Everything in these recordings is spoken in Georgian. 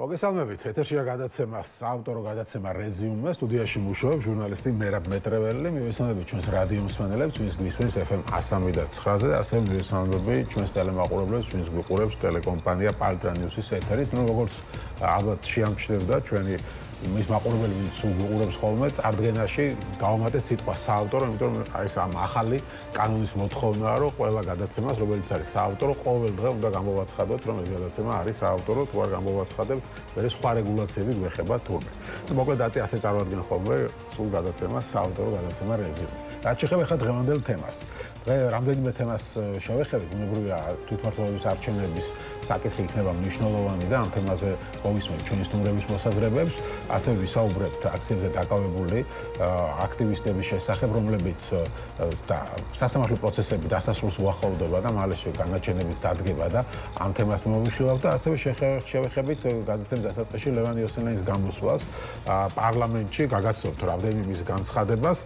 მოგესალმებით, ეთერშია გადაცემა, საავტორო გადაცემა რეზიუმე, სტუდიაში მუშაობს ჟურნალისტი მერაბ მეტრეველი, მივესალმებით ჩვენს რადიო მსმენელებს, ვინც გვისმენს FM 103.9-ზე, ასევე მივესალმებით ჩვენს ტელემაყურებლებს, ვინც გვიყურებს ტელეკომპანია პალტრა ნიუსის ეთერით, როგორც ალბათ შეამჩნევდა ჩვენი მის მაყურებელი ვინც უყურებს ხოლმე წარდგენაში დავამატეთ სიტყვა საავტორო, იმიტომ რომ ეს ამ ახალი კანონის მოთხოვნაა, რომ ყველა გადაცემას, რომელიც არის საავტორო, ყოველ დღე უნდა გამოვაცხადოთ, რომ ეს გადაცემა არის საავტორო, თუ არ გამოვაცხადებთ, მერე სხვა რეგულაციები გვეხება თურმე. მოკლედ ასე წარმოადგენს ხოლმე სულ გადაცემა, საავტორო გადაცემა რეზიუმე. რაც შეეხება ხა დღევანდელ თემას. დღე რამდენიმე თემას შევეხებით, ბუნებრივია თვითმმართველობის არჩევნების საკითხი იქნება მნიშვნელოვანი და ამ თემაზე მოვისმენთ ჩვენი სტუმრების მოსაზრებებს. ასევე ვისაუბრებთ აქციებზე დაკავებული აქტივისტების შესახებ, რომლებიც სასამართლო პროცესები დასასრულს უახლოვდება და მალე განაჩენებიც დადგება და ამ თემას მოვიხილავთ და ასევე შევეხებით გადაცემის დასაწყისში ლევან იოსელიანის გამოსვლას პარლამენტში, გაგაცნობთ რამდენიმე მის განცხადებას.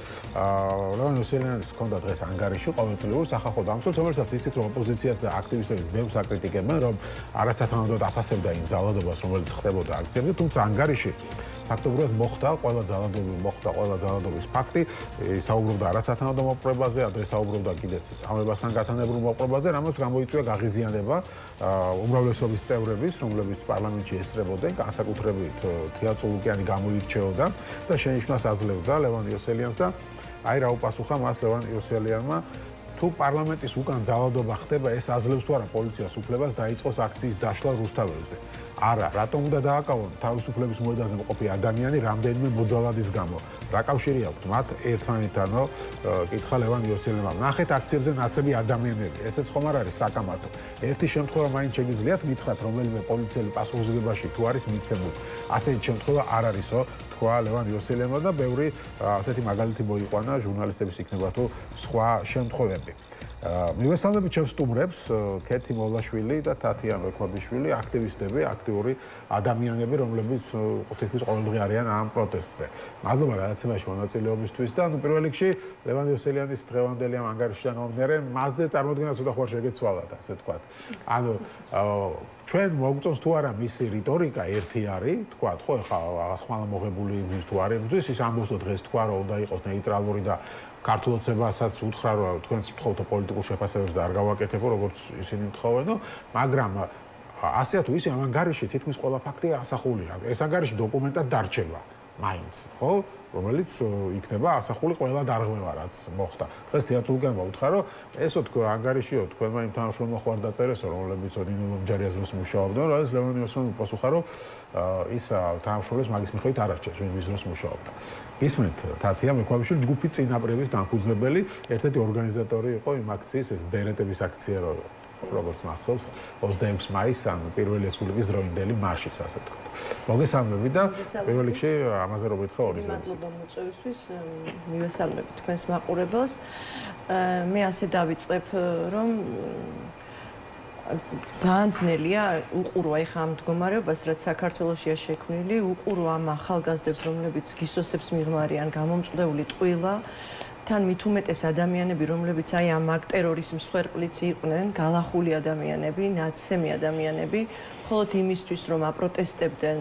ლევან იოსელიანის ჰქონდა დღეს ანგარიში ყოველწლიურ სახალხო დამცველს, რომელსაც იცით, რომ ოპოზიციას და აქტივისტებს ბევრს აკრიტიკებენ, რომ არასათანადოდ აფასებდა იმ ძალადობას, რომელიც ხდებოდა აქციებზე, თუმცა ანგარიში ფაქტობრივად მოხდა ყველა ძალადობის ფაქტი, საუბრობდა არასათანადო მოპყრობაზე, ადრე საუბრობდა კიდეც წამებასთან გათანებულ მოპყრობაზე, რამაც გამოიწვია გაღიზიანება უმრავლესობის წევრების, რომლებიც პარლამენტში ესწრებოდნენ, განსაკუთრებით თია წულუკიანი გამოირჩეოდა და შენიშვნას აძლევდა ლევან იოსელიანს და აი რა უპასუხა მას ლევან იოსელიანმა თუ პარლამენტის უკან ძალადობა ხდება, ეს აძლევს თუ არა პოლიციას უფლებას დაიწყოს აქციის დაშლა რუსთაველზე. არა, რატომ უნდა დააკავონ თავისუფლების მოედანზე მყოფი ადამიანი რამდენიმე მოძალადის გამო? რა კავშირი აქვთ მათ ერთმანეთთანო? კითხა ლევან იოსელიანმა. ნახეთ აქციებზე ნაცები ადამიანები. ესეც ხომ არ არის საკამათო. ერთი შემთხვევა მაინც შეგიძლიათ გითხრათ, რომელიმე პოლიციელი პასუხისმგებაში თუ არის მიცემული. ასეთი შემთხვევა არ არისო, თქვა ლევან იოსელიანმა და ბევრი ასეთი მაგალითი მოიყვანა ჟურნალისტების იქნება თუ სხვა შემთხვევები. მივესალმებით ჩემს სტუმრებს, ქეთი მოლაშვილი და თათია მექვაბიშვილი, აქტივისტები, აქტიური ადამიანები, რომლებიც თითქმის ყოველდღე არიან ამ პროტესტზე. მადლობა გადაცემაში მონაწილეობისთვის და პირველ რიგში ლევან იოსელიანის დღევანდელი ამ ანგარიშიდან მომდინარე, მასზე წარმოდგენა ცოტა ხوار შეგეცვალათ, ასე თქვათ. ანუ ჩვენ მოგწონს თუ არა მისი რიტორიკა ერთი არის, თქვათ, ხო, ეხლა რაღაც ხმალა მოღებული იმის თუ არის, ის ამბობს დღეს თქვა, რომ უნდა იყოს ნეიტრალური და ქართულოცებასაც უთხრა, რომ თქვენს თხოვთ პოლიტიკურ შეფასებებს და არ გავაკეთებო, როგორც ისინი თხოვენო, მაგრამ ასე თუ ისე ამ ანგარიში თითქმის ყველა ფაქტი ასახულია. ეს ანგარიში დოკუმენტად დარჩება, მაინც, ხო? რომელიც იქნება ასახული ყველა დარღვევა, რაც მოხდა. დღეს თია წულუკიანმა უთხრა, რომ ესო თქვენ ანგარიშიო, თქვენმა იმ თანამშრომელმა ხوار დაწერესო, რომლებიც ოდინო მომჯარიას დროს მუშაობდნენ, რა ეს ლევან იოსელიანი უპასუხა, რომ ის თანამშრომლებს მაგის მიხედვით არ არჩევს, ვინ ვის დროს მუშაობდა. ისმენთ თათია მექვაბიშვილი ჯგუფი წინაპრების დამფუძნებელი, ერთ-ერთი ორგანიზატორი იყო იმ აქციის, ეს ბერეტების აქცია, როგორც მახსოვს 26 მაისს ან პირველი რესპუბლიკის დროინდელი მარშის, ასე თქვა. მოგესალმებით და პირველ რიგში ამაზე რო გითხრა ორი ზოგი. მადლობა მოწვევისთვის, მივესალმებით თქვენს მაყურებელს. მე ასე დავიწყებ, რომ ძალიან ძნელია უყურვა ეხა ამ მდგომარეობას, რაც საქართველოშია შექმნილი, უყურვა ამ ახალგაზრდებს, რომლებიც გისოსებს მიღმარიან, გამომწყდეული ტყუილა, თან მით უმეტეს ადამიანები, რომლებიც აი ამ აკტერორის მსხვერპლიც იყვნენ, გალახული ადამიანები, ნაცემი ადამიანები, მხოლოდ იმისთვის, რომ აპროტესტებდნენ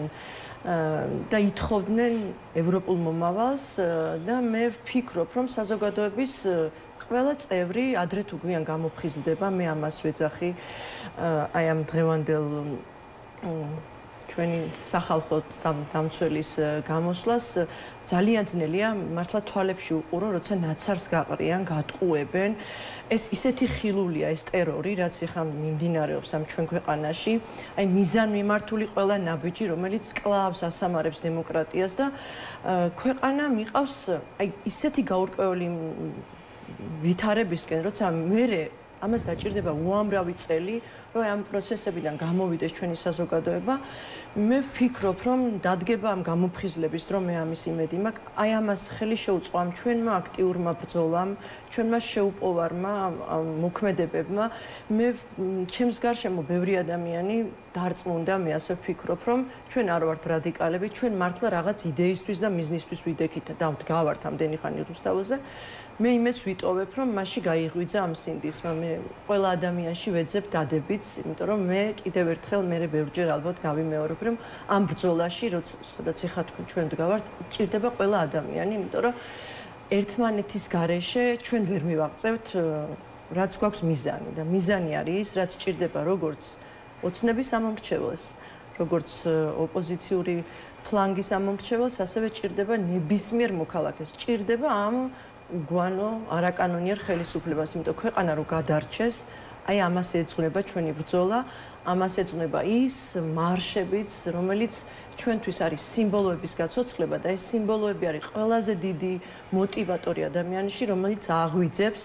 და ითხოვდნენ ევროპულ მომავალს და მე ვფიქრობ, რომ საზოგადოების ყველა წევრი ადრე თუ გვიან გამოფხიზლდება, მე ამას ვეძახი აი ამ დღევანდელ ჩვენი სახალხო დამცველის გამოსვლას. ძალიან ძნელია მართლა თვალებში უყურო, როცა ნაცარს გაყრიან, გატყუებენ. ეს ისეთი ხილულია, ეს ტერორი, რაც ეხლა მიმდინარეობს ამ ჩვენ ქვეყანაში. აი მიზანმიმართული ყველა ნაბიჯი, რომელიც კლავს ასამარებს დემოკრატიას და ქვეყანა მიყავს აი ისეთი გაურკვეველი ვითარებისკენ, როცა მერე ამას დაჭირდება უამრავი წელი, რომ ამ პროცესებიდან გამოვიდეს ჩვენი საზოგადოება. მე ვფიქრობ, რომ დადგება ამ გამოფხიზლების დრო, მე ამის იმედი მაქვს. აი ამას ხელი შეუწყო ამ ჩვენმა აქტიურმა ბრძოლამ, ჩვენმა შეუპოვარმა მოქმედებებმა. მე ჩემს გარშემო ბევრი ადამიანი დარწმუნდა, მე ასე ვფიქრობ, რომ ჩვენ არ ვართ რადიკალები, ჩვენ მართლა რაღაც იდეისთვის და მიზნისთვის ვიდექით და გავართ ამდენი ხანი რუსთაველზე. მე იმეც ვიტოვებ, რომ მასში გაიღვიძა ამ სინდისმა. მე ყველა ადამიანში ვეძებ დადებით, იმიტომ რომ მე კიდევ ერთხელ მე ბევრჯერ ალბათ გავიმეორებ, რომ ამ ბრძოლაში, სადაც ეხლა ჩვენ ვდგავართ, ჭირდება ყველა ადამიანი, იმიტომ რომ ერთმანეთის გარეშე ჩვენ ვერ მივაღწევთ რაც გვაქვს მიზანი და მიზანი არის ის, რაც ჭირდება როგორც ოცნების ამომრჩეველს, როგორც ოპოზიციური ფლანგის ამომრჩეველს, ასევე ჭირდება ნებისმიერ მოქალაქეს. ჭირდება ამ უგვანო არაკანონიერ ხელისუფლებას, იმიტომ ქვეყანა რო გადარჩეს, აი ამას ეძღვნება ჩვენი ბრძოლა, ამას ეძღვნება ის მარშებიც, რომელიც ჩვენთვის არის სიმბოლოების გაცოცხლება და ეს სიმბოლოები არის ყველაზე დიდი მოტივატორი ადამიანში, რომელიც აღვიძებს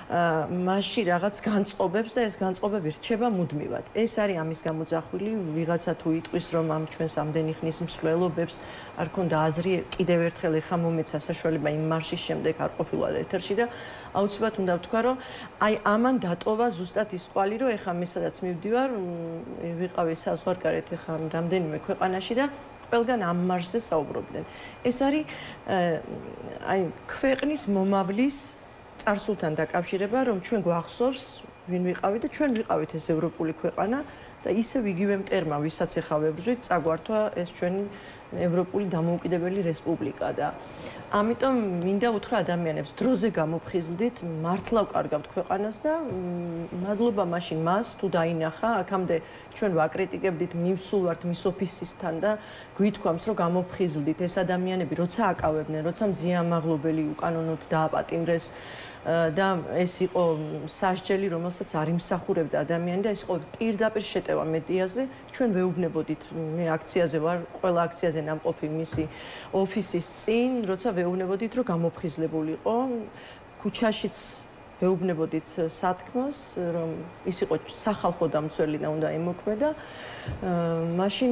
მასში რაღაც განწყობებს და ეს განწყობები რჩება მუდმივად. ეს არის ამის გამოძახილი, ვიღაცა თუ იტყვის, რომ ამ ჩვენს ამდენი ხნის მსვლელობებს არ ქონდა აზრი, კიდევ ერთხელ ეხა მომეცა საშუალება იმ მარშის შემდეგ არ ყოფილა ეთერში და აუცილებლად უნდა ვთქვა, რომ აი ამან დატოვა ზუსტად ის კვალი, რომ ეხა მე სადაც მივდივარ, ვიყავი საზღვარგარეთ ეხა რამდენიმე ქვეყანაში და ყველგან ამ მარშზე საუბრობდნენ. ეს არის აი ქვეყნის მომავლის წარსულთან დაკავშირება, რომ ჩვენ გვახსოვს, ვინ ვიყავით და ჩვენ ვიყავით ეს ევროპული ქვეყანა და ისევ იგივე მტერმა, ვისაც ეხა ვებრძვით, წაგვართვა ეს ჩვენი ევროპული დამოუკიდებელი რესპუბლიკა და ამიტომ მინდა უთხრა ადამიანებს, დროზე გამოფხიზლდით, მართლა ვკარგავთ ქვეყანას და მადლობა მაშინ მას თუ დაინახა, აქამდე ჩვენ ვაკრიტიკებდით, მივსულ ვართ მის ოფისისთან და გვითქვამს, რომ გამოფხიზლდით ეს ადამიანები, როცა აკავებდნენ, როცა მძიამაღლობელი უკანონოდ დააპატიმრეს და ეს იყო სასჯელი, რომელსაც არ იმსახურებდა ადამიანი და ეს იყო პირდაპირ შეტევა მედიაზე. ჩვენ ვეუბნებოდით, მე აქციაზე ვარ, ყველა აქციაზე ნამყოფი მისი ოფისის წინ, როცა ვეუბნებოდით, რომ გამოფხიზლებული იყო, ქუჩაშიც ვეუბნებოდით სათქმას, რომ ის იყო სახალხო დამცველი და უნდა ემოქმედა. მაშინ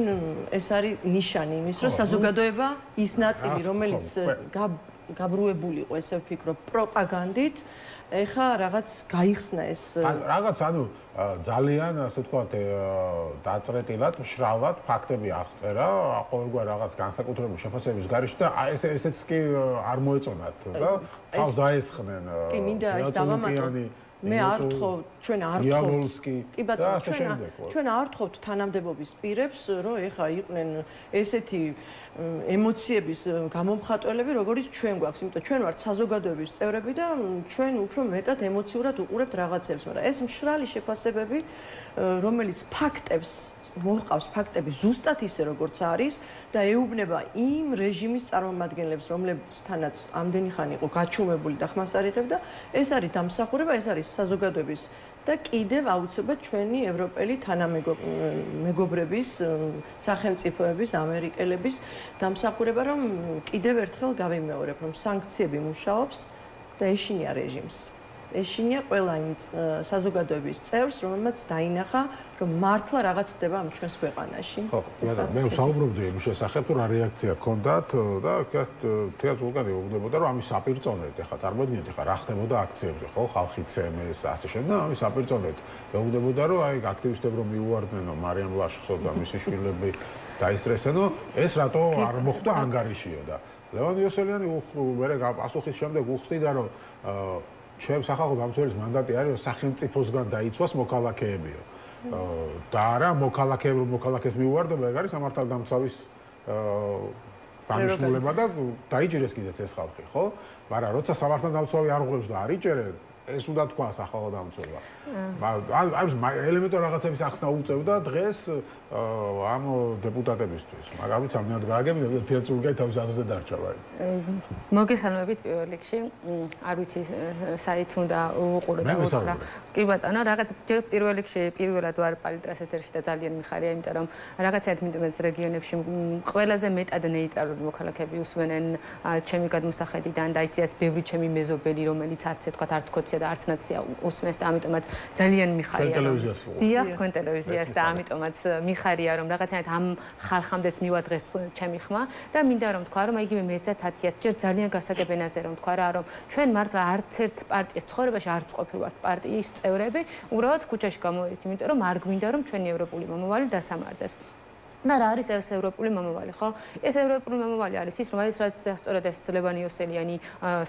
ეს არის ნიშანი იმის, რომ საზოგადოება ის ნაწილი, რომელიც გაბრუებული იყო, ესე ვფიქრობ, პროპაგანდით, ეხა რაღაც გაიხსნა ეს რაღაც ანუ ძალიან ასე ვთქვათ დაწრეტილად, მშრალად ფაქტები აღწერა, ყოველგვარ რაღაც განსაკუთრებული შეფასების გარეშე და ესეც კი არ მოეწონათ და თავს დაესხნენ. კი, მინდა ის დავამატო. მე არ ვთხოვ, ჩვენ არ ვთხოვთ. კი ბატონო, ჩვენ არ ვთხოვთ თანამდებობის პირებს, რომ ეხა იყვნენ ესეთი ემოციების გამომხატველები, როგორც ჩვენ გვაქვს, იმიტომ ჩვენ ვართ საზოგადოების წევრები და ჩვენ უფრო მეტად ემოციურად უყურებთ რაღაცებს, მაგრამ ეს მშრალი შეფასებები, რომელიც ფაქტებს მოჰყავს ფაქტები ზუსტად ისე როგორც არის და ეუბნება იმ რეჟიმის წარმომადგენლებს, რომლებთანაც ამდენი ხანი იყო გაჩუმებული და ხმას არ იღებდა, ეს არის დამსახურება, ეს არის საზოგადოების და კიდევ აუცილებლად ჩვენი ევროპელი თანამეგობრების, სახელმწიფოების, ამერიკელების დამსახურება, რომ კიდევ ერთხელ გავიმეორებ, რომ სანქციები მუშაობს და ეშინია რეჟიმს. ეშინია ყველა იმ საზოგადოების წევრს, რომელმაც დაინახა, რომ მართლა რაღაც ხდება ამ ჩვენს ქვეყანაში. ხო, მე ვსაუბრობდი იმ შესახებ, რა რეაქცია ჰქონდათ და თეატრ უკან ეუბნებოდა, რომ ამის საპირწონედ, ეხლა წარმოიდგინეთ, ეხლა რა ხდებოდა აქციებზე, ხო, ხალხი ცემეს, ასე შემდეგ, ამის საპირწონედ ეუბნებოდა, რომ აი აქტივისტები რომ მიუვარდნენო მარიამ ლაშხსო და მისი შვილები დაისწრესენო, ეს რატო არ მოხდა ანგარიშიო და ლევან იოსელიანი მერე პასუხის შემდეგ უხსნიდა, რომ ჩემ სახალხო დამცველის მანდატი არის, რომ სახელმწიფოსგან დაიცვას მოქალაქეებიო. და არა მოქალაქეები, მოქალაქეს მიუვარდება, ეგ არის სამართალდამცავის დანიშნულება და დაიჭირეს კიდეც ეს ხალხი, ხო? მაგრამ როცა სამართალდამცავი არ ღვევს და არ იჭერენ, ეს უნდა თქვა სახალხო დამცველმა. არის ელემენტარ რაღაცების ახსნა უწევდა დღეს ამ დეპუტატებისთვის. მაგრამ ვიცი, ამნად გააგებინებდა თეატრ უკან თავის აზრზე დარჩა ვარით. მოგესალმებით პირველ რიგში. არ ვიცი საით უნდა უყურე და უთხრა. კი ბატონო, რაღაც პირველ რიგში პირველად ვარ პალიტრას ეთერში და ძალიან მიხარია, იმიტომ რომ რაღაცაით მიმდევრ რეგიონებში ყველაზე მეტად ნეიტრალური მოქალაქეები უსმენენ ჩემი გადმოსახედიდან და ისიც ბევრი ჩემი მეზობელი, რომელიც არც ეთქვათ, არც ქოცია და არც ნაცია უსმენს და ამიტომაც ძალიან მიხარია. დიახ, თქვენ ტელევიზიას და ამიტომაც მიხარია, რომ რაღაცნაირად ამ ხალხამდეც მივადრეს ჩემი ხმა და მინდა რომ თქვა, რომ იგივე მეც და თათიაც ჯერ ძალიან გასაგებენაზე რომ თქვა რა, რომ ჩვენ მართლა არც ერთ პარტიის ცხოვრებაში არც ყოფილვართ პარტიის წევრები, უბრალოდ ქუჩაში გამოვედით, იმიტომ რომ არ გვინდა რომ ჩვენი ევროპული მომავალი დასამარდეს. და რა არის ეს ევროპული მომავალი, ხო? ეს ევროპული მომავალი არის ის, რომ რაც სწორედ ეს ლევან იოსელიანი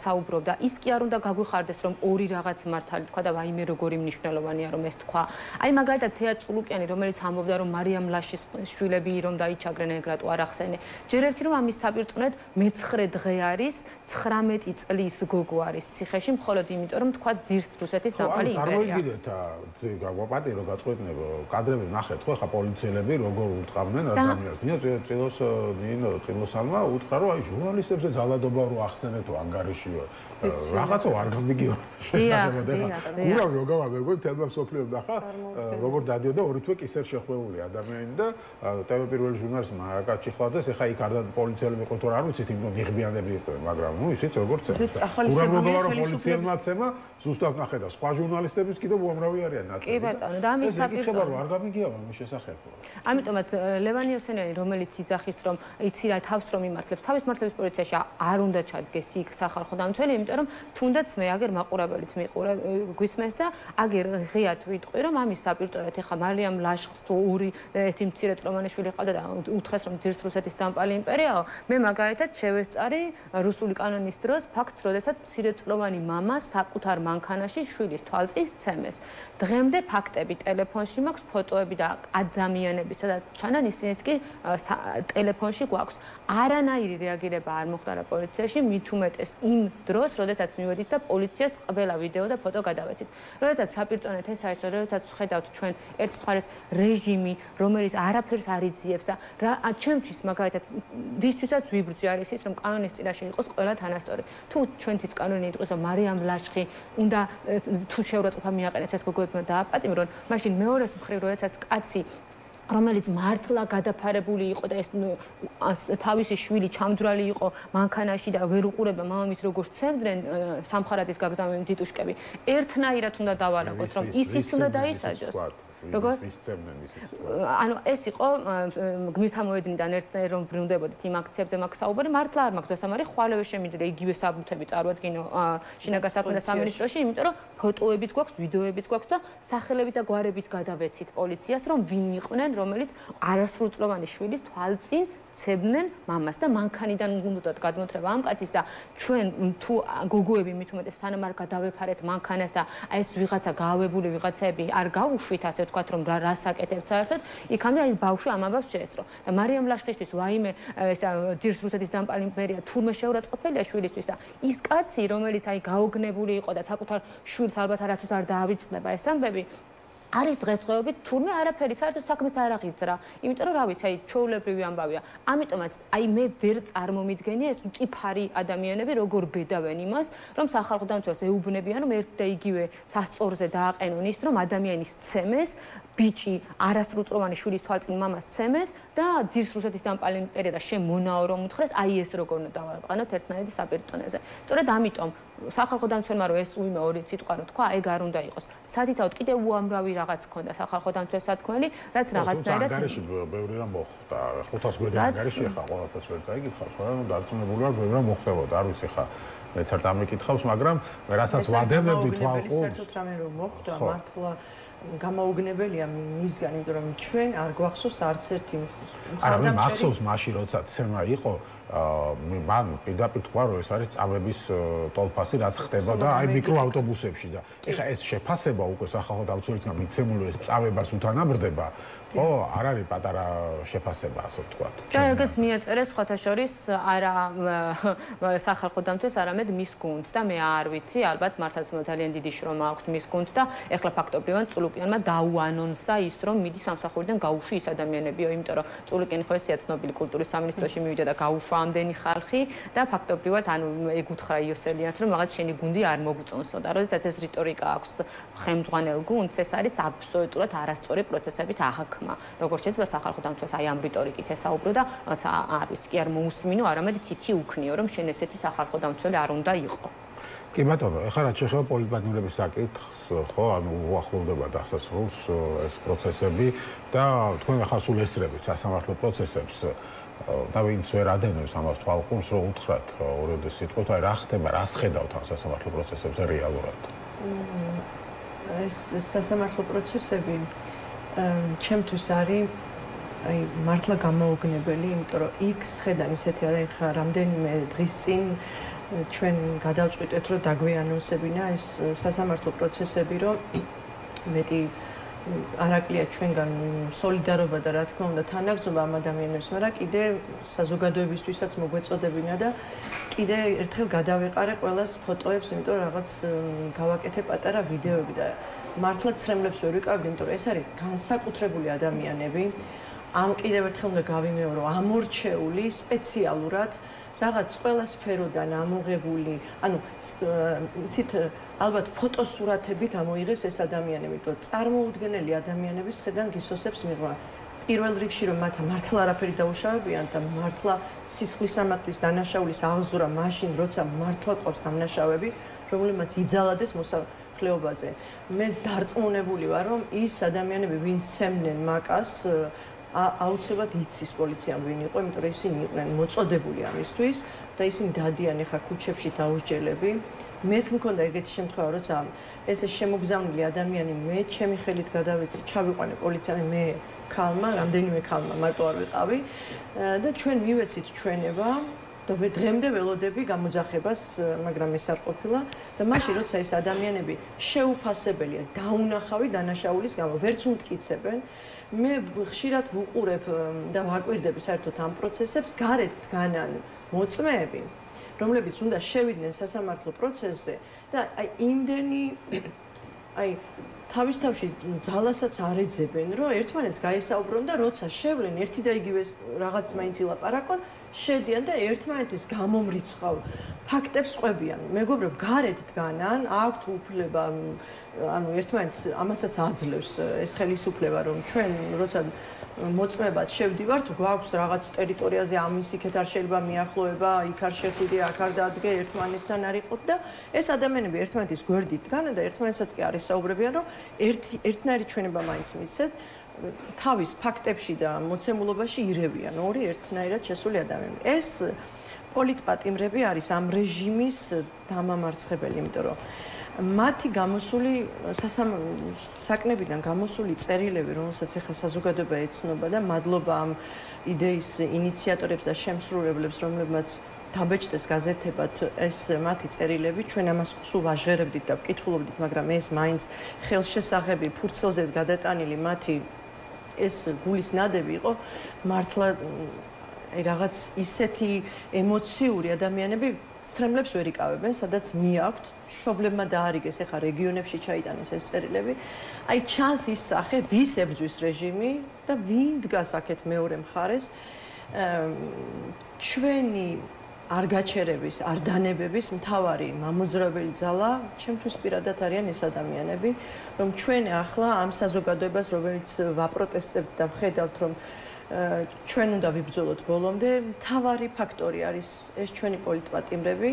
საუბრობდა, ის კი არ უნდა გაგვიხარდეს, რომ ორი რაღაც მართალი თქვა და ვაიმე როგორი მნიშვნელოვანია რომ ეს თქვა. აი მაგალითად თეა წულუკიანი, რომელიც ამბობდა, რომ მარიამ ლაშის შვილები რომ დაიჩაგრენ ეგრატო არ ახსენე. ჯერ ერთი რომ ამის თაპირწუნედ მე-9 დღე არის, 19 წლის გოგო არის ციხეში, მხოლოდ იმიტომ რომ თქვა ძირს რუსეთის დამპალი იმპერია. წარმოიდგინეთ, გაგვაპატირო გაწყვეტნებო, კადრები ნახეთ, ხო, ხა პოლიციელები როგორ ურტყავდნენ ადამიანს. წილოსანმა უთხრა, რომ აი ჟურნალისტებზე ძალადობა რო ახსენეთო ანგარიშიო. რაღაცა არ გამიგიო შესაძლებლად ეხლა. ურავი როგორ მეგობრებო, თელმა სოფლიო ნახა, როგორ დადიოდა ორი თვე კისერ შეხვეული ადამიანი და პირველი ჟურნალისტმა აკაჩიხლადეს, ეხა იქ არ და პოლიციელები ყო თუ არ ვიცით, იმიტომ ღირბიანები იყვნენ, მაგრამ ნუ ისიც როგორ წეს. ურავი როგორ პოლიციელმა ცემა, ზუსტად ნახე და სხვა ჟურნალისტებიც კიდევ უამრავი არიან ნაწილი. კი ბატონო, და ამის საფიქსებარო არ გამიგია ამ შესახებ. ამიტომაც ლევან იოსელიანი, რომელიც იძახის, რომ იცი რა თავს რომ იმართლებს, თავის მართლების პოლიციაში არ უნდა ჩადგეს იქ სახალხო დამცველი, იმიტომ რომ თუნდაც მე აგერ მაყურებელიც მიყურა გვისმენს და აგერ ღიად ვიტყვი, რომ ამის საპირწორედ ეხა მარიამ ლაშხს თუ ორი ერთი მცირე წლოვანი ყავდა და უთხრეს რომ ძირს რუსეთის დამპალი იმპერიაო, მე მაგალითად შევესწარი რუსული კანონის დროს ფაქტს, როდესაც მცირე წლოვანი მამა საკუთარ მანქანაში შვილის თვალწინს ცემეს. დღემდე ფაქტები ტელეფონში მაქვს, ფოტოები და ადამიანები, სადაც ჩანან ისინიც კი ტელეფონში გვაქვს. არანაირი რეაგირება არ მოხდა რა პოლიციაში, მით უმეტეს იმ დროს, როდესაც მივედით და პოლიციას ყველა ვიდეო და ფოტო გადავეცით. როდესაც საპირწონედ ეს არის, როდესაც ხედავთ ჩვენ ერთ მხარეს რეჟიმი, რომელიც არაფერს არ იძიებს და ჩვენთვის მაგალითად ვისთვისაც ვიბრძვი არის ის, რომ კანონის წინაშე იყოს ყველა თანასწორი. თუ ჩვენთვის კანონი იტყვის, რომ მარიამ ლაშხი უნდა თუ შეურაცხყოფა მიაყენეს ეს გოგოებმა დააპატიმრონ, მაშინ მეორეს მხრივ, როდესაც კაცი რომელიც მართლა გადაფარებული იყო და ეს თავისი შვილი ჩამძვრალი იყო მანქანაში და ვერ უყურება მამამის როგორ ცემდნენ სამხარაძის გაგზავნილი ტიტუშკები, ერთნაირად უნდა დავარაგოთ, რომ ისიც უნდა დაისაჯოს. როგორ მისცემდნენ ისიც. ანუ ეს იყო გმირთა მოედნიდან ერთნაირად რომ ბრუნდებოდით იმ აქციებზე მაგ საუბარი, მართლა არ მაქვს დასამარი, ხვალევე შემიძლია იგივე საბუთები წარვადგინო შინაგან საქმეთა სამინისტროში, იმიტომ რომ ფოტოებიც გვაქვს, ვიდეოებიც გვაქვს და სახელებით და გვარებით გადავეცით პოლიციას, რომ ვინ იყვნენ, რომელიც არასრულწლოვანი შვილის თვალწინ ცებდნენ მამას და მანქანიდან უნდათ გადმოთრება ამ კაცის და ჩვენ თუ გოგოები მით უმეტეს სანამ არ გადავეფარეთ მანქანას და აი ეს ვიღაცა გაავებული ვიღაცები არ გავუშვით ასე ვთქვათ რომ რას აკეთებთ საერთოდ იქამდე აი ეს ბავშვი ამ ამბავს შეეცრო და მარიამ ლაშხისთვის ვაიმე ძირს რუსეთის დამპალი იმპერია თურმე შეურაცხყოფელია შვილისთვის და ის კაცი რომელიც აი გაოგნებული იყო და საკუთარ შვილს ალბათ არასდროს არ დაავიწყდება ეს ამბები არის დღესდღეობით თურმე არაფერი საერთოდ საქმეც არ აღიძრა. იმიტომ რომ რა ვიცი, აი ჩვეულებრივი ამბავია. ამიტომაც აი მე ვერ წარმომიდგენია ეს მტიფარი ადამიანები როგორ ბედავენ იმას, რომ სახალხო დამცველს ეუბნებიან, რომ ერთ და იგივე სასწორზე დააყენონ ის, რომ ადამიანის ცემეს, ბიჭი არასრულწლოვანი შვილის თვალწინ მამას ცემეს და ძირს რუსეთის დამპალი იმპერია და შემონაო რომ უთხრეს, აი ეს როგორ უნდა დავაყენოთ ერთნაირი საპირტონეზე. სწორედ ამიტომ სახალხო დამცველმა რომ ეს უიმე ორი სიტყვა რო თქვა, ეგ არ უნდა იყოს. სათითაოდ კიდევ უამრავი რაღაც ქონდა სახალხო დამცველს სათქმელი, რაც რაღაცნაირად ანგარიში ბევრი რამ მოხდა. 500 გვერდი ანგარიში ხა ყველაფერს ვერ წაიგითხავს, მაგრამ დარწმუნებული ვარ ბევრი რამ მოხდებოდა. არ ვიცი ხა მეც არ დამიკითხავს, მაგრამ რასაც ვადებები თვალყო. საერთოდ რამე რომ მოხდა, მართლა გამაუგნებელია მისგან, იმიტომ რომ ჩვენ არ გვახსოვს არც ერთი მხარდამჭერი. არა, მე მახსოვს მაშინ როცა ცემა იყო მან პირდაპირ თქვა რომ ეს არის წამების ტოლფასი რაც ხდება და აი მიკროავტობუსებში და ეხა ეს შეფასება უკვე სახალხო დამცველისგან მიცემული ეს წავებას უთანაბრდება ხო არ არის პატარა შეფასება ასე ვთქვათ და ეგეც მიეწერეს სხვათა შორის არა სახალხო დამცველს არამედ მის გუნდს და მე არ ვიცი ალბათ მართლაც ძალიან დიდი შრომა აქვს მის გუნდს და ეხლა ფაქტობრივად წულუკიანმა დაუანონსა ის რომ მიდის სამსახურიდან გაუშვი ის ადამიანებიო იმიტომ რომ წულუკიანი ხო ესეა ცნობილი კულტურის სამინისტროში მივიდა და გაუშვა ამდენი ხალხი და ფაქტობრივად ანუ ეგ უთხრა იოსელიანს რომ რაღაც შენი გუნდი არ მოგწონსო და როდესაც ეს რიტორიკა აქვს ხელმძღვანელ გუნდს ეს არის აბსოლუტურად არასწორი პროცესებით აღქმა როგორც შეიძლება სახალხო დამცველს აი ამ რიტორიკით ესაუბრო და არ ვიცი კი არ მოусმინო არამედ თითი უქნიო რომ შენ ესეთი სახალხო დამცველი არ უნდა იყო კი ბატონო, ეხლა რაც შეეხება პოლიტბანკირების საკითხს, ხო, ანუ უახლოვდება დასასრულს ეს პროცესები და თქვენ ახლა სულ ესწრებით სასამართლო პროცესებს და ვინც ვერ ადენებს ამას თვალყურს, რომ უთხრათ ორიოდეს სიტყვით, აი რა ხდება, რას ხედავთ ამ სასამართლო პროცესებზე რეალურად? ეს სასამართლო პროცესები ჩემთვის არის აი მართლა გამოუგნებელი, იმიტომ რომ იქ ხედან ისეთი არის ხა რამდენიმე დღის წინ ჩვენ გადავწყვიტეთ რომ დაგვეანონსებინა ეს სასამართლო პროცესები, რომ მეტი არაკლია ჩვენგან სოლიდარობა და რა თქმა უნდა თანაგრძნობა ამ ადამიანებს, მაგრამ კიდე საზოგადოებისთვისაც მოგვეწოდებინა და კიდე ერთხელ გადავეყარე ყველას ფოტოებს, იმიტომ რომ რაღაც გავაკეთე პატარა ვიდეოები და მართლა ცრემლებს ვერ ვიკავებ, იმიტომ რომ ეს არის განსაკუთრებული ადამიანები. ამ კიდევ ერთხელ უნდა გავიმეორო, ამორჩეული სპეციალურად რაღაც ყველა სფეროდან ამოღებული, ანუ იცით, ალბათ ფოტოსურათებით ამოიღეს ეს ადამიანები, თუ წარმოუდგენელი ადამიანების ხედან გისოსებს მიღმა. პირველ რიგში რომ მათ მართლა არაფერი დაუშავებიან და მართლა სისხლის სამართლის დანაშაულის აღზურა მაშინ, როცა მართლა ყავს დამნაშავები, რომელმაც იძალადეს მოსახლეობაზე. მე დარწმუნებული ვარ, რომ ის ადამიანები, ვინც ცემდნენ მაკას, აუცილებლად იცის პოლიციამ ვინ იყო, იმიტომ რომ ისინი იყვნენ მოწოდებული ამისთვის და ისინი დადიან ახლა ქუჩებში დაუსჯელები. მეც მქონდა ეგეთი შემთხვევა, როცა ეს შემოგზავნილი ადამიანი მე ჩემი ხელით გადავეცი, ჩავიყვანე პოლიციამ, მე ქალმა, რამდენიმე ქალმა მარტო არ ვიყავი და ჩვენ მივეცით ჩვენება და დღემდე ველოდები გამოძახებას, მაგრამ ეს არ ყოფილა და მაშინ როცა ეს ადამიანები შეუფასებელია, დაუნახავი დანაშაულის გამო, ვერც უმტკიცებენ, მე ხშირად ვუყურებ და ვაკვირდები საერთოდ ამ პროცესებს, გარეთ დგანან მოწმეები, რომლებიც უნდა შევიდნენ სასამართლო პროცესზე და აი იმდენი აი თავის თავში ძალასაც არ ეძებენ, რომ ერთმანეთს გაესაუბრონ და როცა შევლენ ერთი და იგივე რაღაც მაინც ილაპარაკონ, შედიან და ერთმანეთის გამომრიცხავ ფაქტებს ყვებიან. მეგობრებო, გარეთ დგანან, აქვთ უფლება, ანუ ერთმანეთს ამასაც აძლევს ეს ხელისუფლება, რომ ჩვენ როცა მოწმებად შევდივართ, გვაქვს რაღაც ტერიტორიაზე ამის იქეთ არ შეიძლება მიახლოება, იქ არ შეხვიდე, აქ არ დადგე, ერთმანეთთან არ იყოთ და ეს ადამიანები ერთმანეთის გვერდით დგანან და ერთმანეთსაც კი არ ესაუბრებიან, რომ ერთნაირი ჩვენება მაინც მისცეს. თავის ფაქტებში და მოცემულობაში ირევიან ორი ერთნაირად შესული ადამიანები. ეს პოლიტპატიმრები არის ამ რეჟიმის დამამარცხებელი, იმიტომ რომ მათი გამოსული საკნებიდან გამოსული წერილები, რომელსაც ახლა საზოგადოება ეცნობა და მადლობა ამ იდეის ინიციატორებს და შემსრულებლებს, რომლებმაც დაბეჭდეს გაზეთებად ეს მათი წერილები, ჩვენ ამას სულ ვაჟღერებდით და ვკითხულობდით, მაგრამ ეს მაინც ხელშესახები, ფურცელზე გადატანილი მათი ეს გულის ნადები იყო მართლა რაღაც ისეთი ემოციური ადამიანები სრემლებს ვერ იკავებენ, სადაც მიაქვთ მშობლებმა დაარიგეს, ეხა რეგიონებში ჩაიტანეს ეს წერილები. აი ჩანს ის სახე, ვის ებრძვის რეჟიმი და ვინ დგას აქეთ მეორე მხარეს. ჩვენი არ გაჩერების, არ დანებების მთავარი მამოძრავებელი ძალა, ჩემთვის პირადად არიან ეს ადამიანები, რომ ჩვენ ახლა ამ საზოგადოებას, რომელიც ვაპროტესტებთ და ვხედავთ, რომ ჩვენ უნდა ვიბრძოლოთ ბოლომდე, მთავარი ფაქტორი არის ეს ჩვენი პოლიტპატიმრები,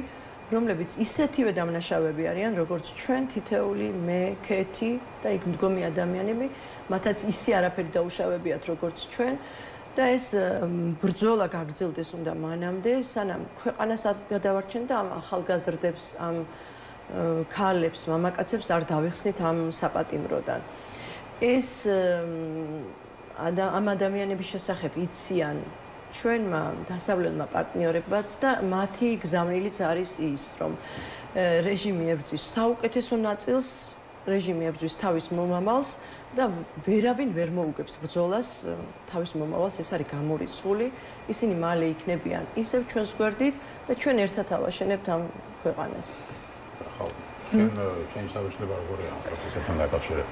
რომლებიც ისეთივე დამნაშავეები არიან, როგორც ჩვენ თითეული, მე, ქეთი და იქ მდგომი ადამიანები, მათაც ისე არაფერი დაუშავებიათ, როგორც ჩვენ. და ეს ბრძოლა გაგრძელდეს უნდა მანამდე, სანამ ქვეყანას არ გადავარჩენ და ამ ახალგაზრდებს, ამ ქალებს, მამაკაცებს არ დავიხსნით ამ საპატიმროდან. ეს ამ ადამიანების შესახებ იციან ჩვენმა დასავლელმა პარტნიორებმაც და მათი გზავნილიც არის ის, რომ რეჟიმი ებრძვის საუკეთესო ნაწილს, რეჟიმი ებრძვის თავის მომავალს და ვერავინ ვერ მოუგებს ბრძოლას თავის მომავალს, ეს არის გამორიცხული, ისინი მალე იქნებიან ისევ ჩვენს გვერდით და ჩვენ ერთად ავაშენებთ ამ ქვეყანას. ხო, შენი შთაბეჭდილება როგორია ამ პროცესებთან დაკავშირებით?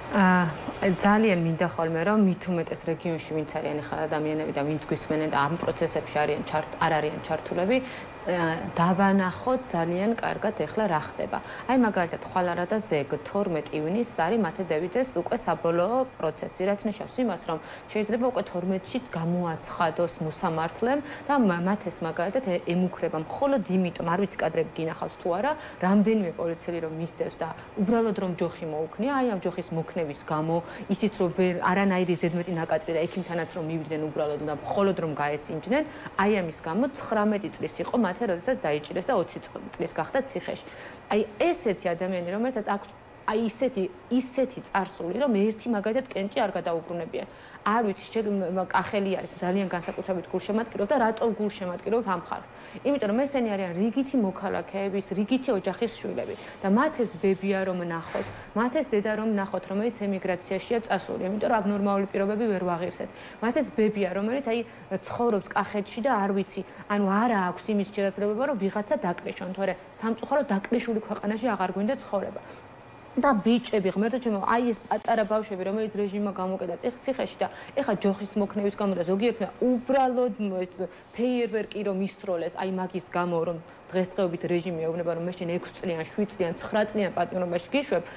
ძალიან მინდა ხოლმე რომ მით უმეტეს რეგიონში ვინც არიან ახლა ადამიანები და ვინც გვისმენენ და ამ პროცესებში არ არიან ჩართულები, დავანახოთ ძალიან კარგად ახლა რა ხდება. აი მაგალითად ხვალარადა ზეგ 12 ივნისს არის მათე დევიძეს უკვე საბოლოო პროცესი, რაც ნიშნავს იმას, რომ შეიძლება უკვე 12-შიც გამოაცხადოს მოსამართლემ და მათ ეს მაგალითად ემუქრება მხოლოდ იმიტომ, არ ვიცი კადრები გინახავს თუ არა, რამდენიმე პოლიციელი რომ მისდევს და უბრალოდ რომ ჯოხი მოუქნია, აი ამ ჯოხის მოქნების გამო, ისიც რომ ვერ არანაირი ზედმეტი ნაკაწრი და ექიმთანაც რომ მივიდნენ უბრალოდ და მხოლოდ რომ გაესინჯნენ, აი ამის გამო 19 წლის იყო როდესაც დაიჭირეს და 20 წლის გახდა ციხეში. აი ესეთი ადამიანი, რომელსაც აქვს აი ისეთი წარსული, რომ ერთი მაგალითად კენჭი არ გადაუბრუნებიან. არ ვიცი, კახელი არის ძალიან განსაკუთრებით გულშემატკივრობ და რატო გულშემატკივრობ ამ ხალხს. იმიტომ რომ ესენი არიან რიგითი მოქალაქეების, რიგითი ოჯახის შვილები და მათ ეს ბებია რომ ნახოთ, მათ ეს დედა რომ ნახოთ, რომელიც ემიგრაციაშია წასული, იმიტომ რომ აბნორმალური პირობები ვერ ვაღირსეთ. მათ ეს ბებია, რომელიც აი ცხოვრობს კახეთში და არ ვიცი, ანუ არა აქვს იმის შესაძლებლობა, რომ ვიღაცა დაკრეშონ, თორე სამწუხაროდ დაკრიშული ქვეყანაში აღარ გვინდა ცხოვრება. და ბიჭები ღმერთო ჩემო აი ეს პატარა ბავშვები რომელიც რეჟიმმა გამოკედა ციხეში და ეხა ჯოხის მოქნევის გამო და ზოგიერთმა უბრალოდ ფეიერვერკი რომ ისროლეს აი მაგის გამო რომ დღესდღეობით რეჟიმი ეუბნება რომ მე შენ 6 წლიან 7 წლიან 9 წლიან პატიმრობაში გიშვებ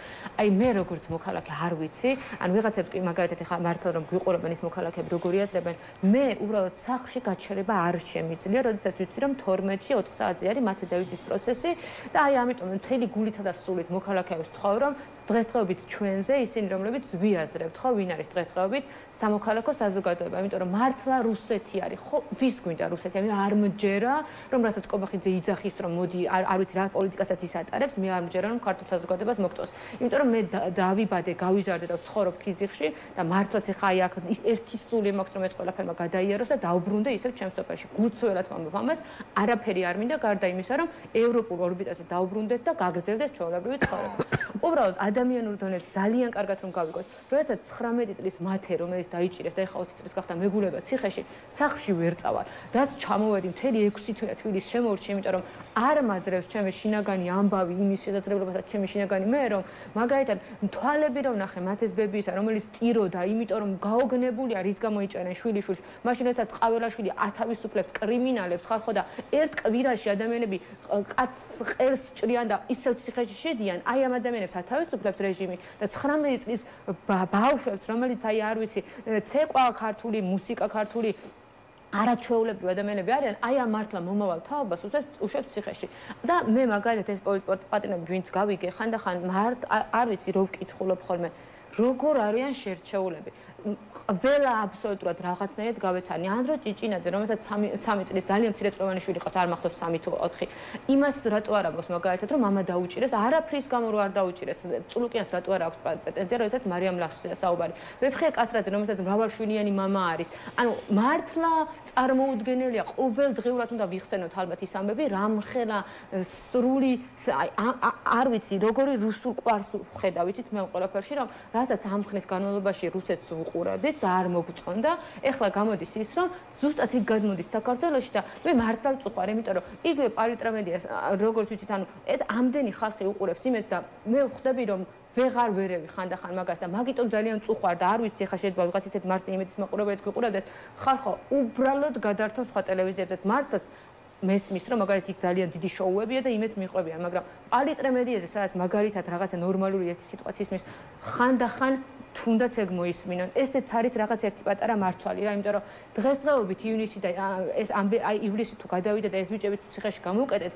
აი მე როგორც მოქალაქე არ ვიცი ან ვიღაცებს კი მაგალითად ეხა მართლა რომ გვიყურებენ ის მოქალაქეები როგორი აზრებენ მე უბრალოდ სახლში გაჩერება არ შემიძლია როდესაც ვიცი რომ 12-ში 4 საათზე არის მათე დავითის პროცესი და აი ამიტომ მთელი გულითა და სულით მოქალაქეებს თქვა რომ დღესდღეობით ჩვენზე ისინი რომლებიც ვიაზრებთ ხო ვინ არის დღესდღეობით სამოქალაქო საზოგადოება იმიტომ რომ მართლა რუსეთი არის ხო ვის გვინდა რუსეთი მე არ მჯერა რომ რასაც კობახიძე იძახის რომ მოდი არ ვიცი რა პოლიტიკასაც ის ატარებს მე არ მჯერა რომ ქართულ საზოგადოებას მოგწოს იმიტომ რომ მე დავიბადე გავიზარდე და ვცხოვრობ ქიზიხში და მართლაც ეხა აი აქ ერთი სული მაქვს რომ ეს ყველაფერმა გადაიაროს და დავბრუნდე ისევ ჩემს სოფელში გულწრფელად ვამბობ ამას არაფერი არ მინდა გარდა იმისა რომ ევროპულ ორბიტაზე დავბრუნდეთ და გაგრძელდეს ჩვეულებრივი ცხოვრება უბრალოდ ადამიანურ დონეზე ძალიან კარგად რომ გავიგოთ. როდესაც 19 წლის მათე რომელიც დაიჭირეს და ეხა 20 წლის გახდა მეგულება ციხეში, სახლში ვერ წავალ. რაც ჩამოვედი მთელი 6 თვეა თბილის შემორჩი, იმიტომ რომ არ მაძლევს ჩემი შინაგანი ამბავი იმის შესაძლებლობასაც ჩემი შინაგანი მე რომ მაგალითად თვალები რომ ნახე მათეს ბებიისა, რომელიც ტიროდა, იმიტომ რომ გაოგნებულია რის გამო იჭერენ შვილიშვილს, მაშინ როდესაც ყაველაშვილი ათავისუფლებს კრიმინალებს ხარ ხო და ერთ კვირაში ადამიანები კაცს ყელს ჭრიან და ისევ ციხეში შედიან, აი ამ ადამიანებს ათავისუფლებს რეჟიმი და 19 წლის ბავშვებს, რომელიც აი არ ვიცი, ცეკვა ქართული, მუსიკა ქართული არაჩვეულებრივი ადამიანები არიან, აი ამ მართლა მომავალ თაობას უშვებს ციხეში. და მე მაგალითად ეს პოლიტპატრონები ვინც გავიგე, ხანდახან არ ვიცი, რო ვკითხულობ ხოლმე, როგორ არიან შერჩეულები. ყველა აბსოლუტურად რაღაცნაირად გავეცანი. ანდრო ჭიჭინაძე, რომელსაც 3 წლის ძალიან მცირე წვევანი შვილი ყავს, არ მახსოვს 3 თუ 4. იმას რატო არ აქვს მაგალითად, რომ მამა დაუჭირეს, არაფრის გამო რო არ დაუჭირეს. წულუკიანს რატო არ აქვს პრეტენზია, როდესაც მარიამ ლახშია საუბარი. ვეფხე კაცრაძე, რომელსაც მრავალშვილიანი მამა არის. ანუ მართლა წარმოუდგენელია, ყოველდღიურად უნდა ვიხსენოთ ალბათ ის ამბები, რამხელა სრული არ ვიცი, როგორი რუსულ ყვარს ხედა, ვიცით მე ყველაფერში, რომ რასაც ამ ხნის განმავლობაში რუსეთს უყურებდით და არ მოგწონდა, ეხლა გამოდის ის, რომ ზუსტად იქ გადმოდის საქართველოში და მე მართლა ვწუხარ, იმიტომ რომ იგივე პარლიტრამედიას როგორც ვიცით, ანუ ეს ამდენი ხალხი უყურებს იმეს და მე ვხვდები, რომ ვეღარ ვერევი ხანდახან მაგას და მაგიტომ ძალიან წუხარ და არ ვიცი ეხლა შეიძლება ვიღაც ისეთ მარტი იმედის მაყურებელიც გვიყურებდეს, ხალხო უბრალოდ გადართონ სხვა ტელევიზიებზეც მართლაც მესმის რომ მაგალითად იქ ძალიან დიდი შოუებია და იმედს მიყვებიან, მაგრამ პარლიტრამედიაზე სადაც მაგალითად რაღაცა ნორმალური ერთი სიტყვაც ისმის, ხანდახან თუნდაც ეგ მოისმინონ. ესეც არის რაღაც ერთი პატარა მარცვალი რა, იმიტომ რომ დღესდღეობით ივნისი და ეს აი ივლისი თუ გადავიდა და ეს ბიჭები ციხეში გამოვკეტეთ,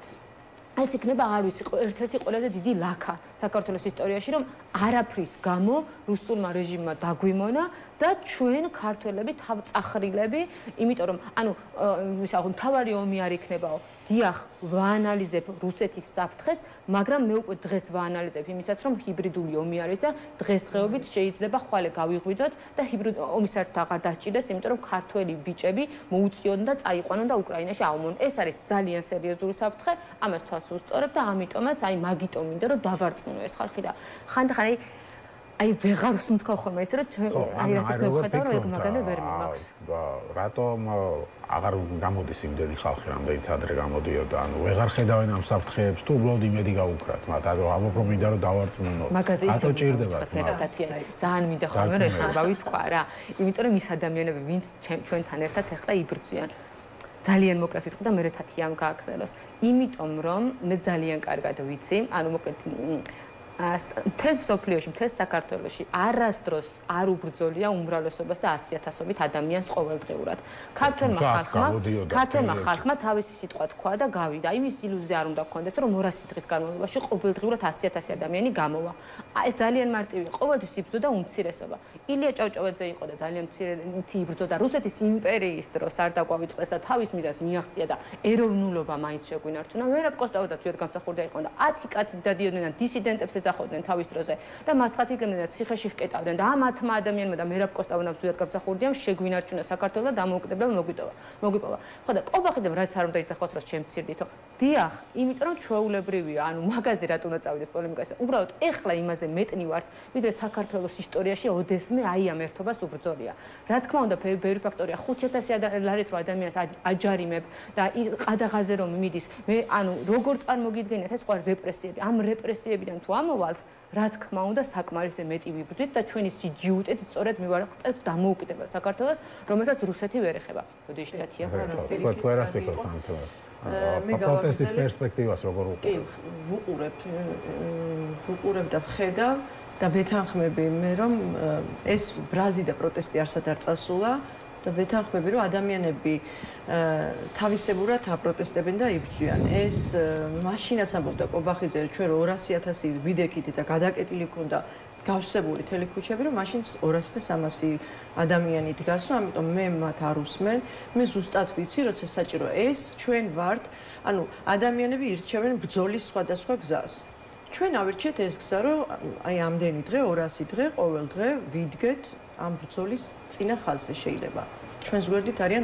ეს იქნება არ ვიცი, ერთ-ერთი ყველაზე დიდი ლაქა საქართველოს ისტორიაში, რომ არაფრის გამო რუსულმა რეჟიმმა დაგვიმონა და ჩვენ ქართველები თავწახრილები, იმიტომ რომ ანუ მთავარი ომი არ იქნებაო. დიახ, ვაანალიზებ რუსეთის საფრთხეს, მაგრამ მე უკვე დღეს ვაანალიზებ იმისაც, რომ ჰიბრიდული ომი არის და დღესდღეობით შეიძლება ხვალე გავიღვიძოთ და ჰიბრიდული ომის საერთოდ აღარ დასჭირდეს, იმიტომ რომ ქართველი ბიჭები მოუწიოდონ და წაიყვანონ და უკრაინაში ავმონ. ეს არის ძალიან სერიოზული საფრთხე, ამას თვალს უსწორებ და ამიტომაც აი მაგიტომ მინდა რომ დავარწმუნო ეს ხალხი და ხანდახან აი ვეღარ ვსუნთქავ ხოლმე ისე რომ აი რასაც მე ვხედავ რომ ეგ მაგალითად ვერ მიმაქვს. რატომ აღარ გამოდის იმდენი ხალხი რამდენიც ადრე გამოდიოდა, ანუ ვეღარ ხედავენ ამ საფრთხეებს თუ უბრალოდ იმედი გაუქრათ მათ, ანუ ამბობ რომ მინდა რომ დავარწმუნო. რატო ჭირდებათ? ძალიან მინდა ხოლმე რომ ეს ამბავი თქვა რა. იმიტომ რომ ის ადამიანები ვინც ჩვენთან ერთად ეხლა იბრძვიან ძალიან მოკლედ ვიტყვი და მე რეთათიამ გააგრძელოს. იმიტომ რომ მე ძალიან კარგად ვიცი, ანუ მოკლედ მთელ სოფლიოში, მთელ საქართველოში არასდროს არ უბრძოლია უმრავლესობას და 100,000-ობით ადამიანს ყოველდღიურად. ქართველმა ხალხმა თავისი სიტყვა თქვა და გავიდა. იმის ილუზია არ უნდა გქონდეს, რომ 200 დღის განმავლობაში ყოველდღიურად 100,000 ადამიანი გამოვა. ეს ძალიან მარტივია. ყოველთვის იბრძოდა უმცირესობა. ილია ჭავჭავაძე იყო და ძალიან მცირეთი იბრძოდა რუსეთის იმპერიის დროს არ დაგვავიწყდეს და თავის მიზანს მიაღწია და ეროვნულობა მაინც შეგვინარჩუნა. ვერა კოსტავადაც ვიად გამსახურდა იყო და 10 კაცი დადიოდნენ და დისიდენტებს გამსახურდნენ თავის დროზე და მარცხათ იგებდნენ და ციხეში ჰკეტავდნენ და ამათმა ადამიანმა და მერაბ კოსტავონამ ძვიად გამსახურდიან შეგვინარჩუნა საქართველოს და დამოუკიდებლობა მოგვიპოვა. ხო და ყობახიდამ რაც არ უნდა იცახოს რა შემცირდითო. დიახ, იმიტომ რომ ჩვეულებრივია, ანუ მაგაზე რატო უნდა წავიდეთ პოლემიკაზე. უბრალოდ ეხლა იმაზე მეტნი ვართ, ვიდრე საქართველოს ისტორიაში ოდესმე აი ამ ერთობას უბრძოლია. რა თქმა უნდა, ბევრი ფაქტორია, 5,000 ლარით რო ადამიანს აჯარიმებ და ყადაღაზე რომ მიდის, მე ანუ როგორ წარმოგიდგენიათ ეს ყველა რეპრესიები. ამ რეპრესიებიდან თუ ამოვალთ, რა თქმა უნდა, საკმარისზე მეტი ვიბრძვით და ჩვენი სიჯიუტით სწორედ მივარყევთ დამოუკიდებელ საქართველოს, რომელსაც რუსეთი ვერ ეხება. ბოდიში დათია. თუ არ ასპექტობთ ამ თემას. პროტესტის პერსპექტივას როგორ კი, ვუყურებ და ვხედავ და ვეთანხმები მე რომ ეს ბრაზი და პროტესტი არსად არ წასულა და ვეთანხმები რომ ადამიანები თავისებურად აპროტესტებენ და იბრძვიან. ეს მაშინაც ამბობდა ყობახიძე ჩვენ 200,000 ვიდექით და გადაკეტილი ქონდა გავსებული თელი ქუჩები რომ მაშინ 200 და 300 ადამიანი დგასო, ამიტომ მე მათ არ უსმენ. მე ზუსტად ვიცი, როცა საჭირო ეს ჩვენ ვართ, ანუ ადამიანები ირჩევენ ბრძოლის სხვადასხვა გზას. ჩვენ ავირჩიეთ ეს გზა, რომ აი ამდენი დღე, 200 დღე, ყოველ დღე ვიდგეთ ამ ბრძოლის წინა ხაზზე შეიძლება. ჩვენს გვერდით არიან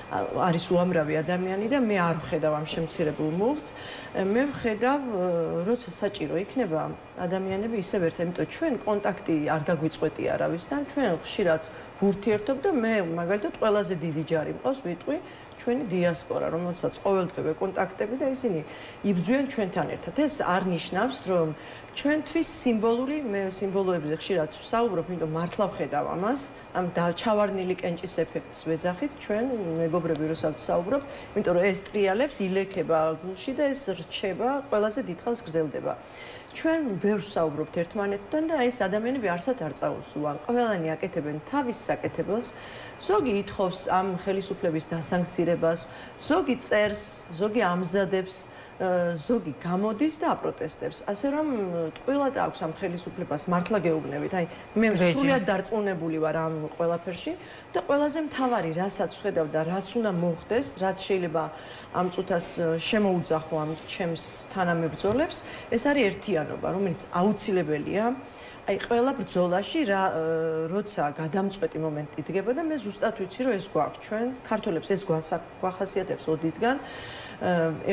არის უამრავი ადამიანი და მე არ ვხედავ ამ შემცირებულ მუხტს. მე ვხედავ, როცა საჭირო იქნება ადამიანები ისევ ერთ, იმიტომ ჩვენ კონტაქტი არ გაგვიწყვეტი არავისთან, ჩვენ ხშირად ვურთიერთობ და მე მაგალითად ყველაზე დიდი ჯარი მყავს ვიტყვი ჩვენი დიასპორა, რომელსაც ყოველდღე ვეკონტაქტები და ისინი იბრძვიან ჩვენთან ერთად. ეს არ ნიშნავს, რომ ჩვენთვის სიმბოლური, მე სიმბოლოებზე ხშირად ვსაუბრობ, იმიტომ მართლა ვხედავ ამას, ამ ჩავარდნილი კენჭის ეფექტს ვეძახით ჩვენ მეგობრები როცა ვსაუბრობ, იმიტომ რომ ეს ტრიალებს ილექება გულში და ეს რჩება, ყველაზე დიდხანს გრძელდება. ჩვენ ბევრს ვსაუბრობთ ერთმანეთთან და ეს ადამიანები არსად არ წაუსულან. ყველანი აკეთებენ თავის საკეთებელს. ზოგი ითხოვს ამ ხელისუფლების დასანქცირებას, ზოგი წერს, ზოგი ამზადებს, ზოგი გამოდის და აპროტესტებს. ასე რომ ტყუილად აქვს ამ ხელისუფლებას მართლა გეუბნებით. აი მე სრულად დარწმუნებული ვარ ამ ყველაფერში და ყველაზე მთავარი, რასაც ვხედავ და რაც უნდა მოხდეს, რაც შეიძლება ამ წუთას შემოუძახო ამ ჩემს თანამებრძოლებს, ეს არის ერთიანობა, რომელიც აუცილებელია. აი ყველა ბრძოლაში როცა გადამწყვეტი მომენტი იდგება და მე ზუსტად ვიცი რომ ეს გვაქვს ჩვენ ქართველებს ეს გვახასიათებს ოდითგან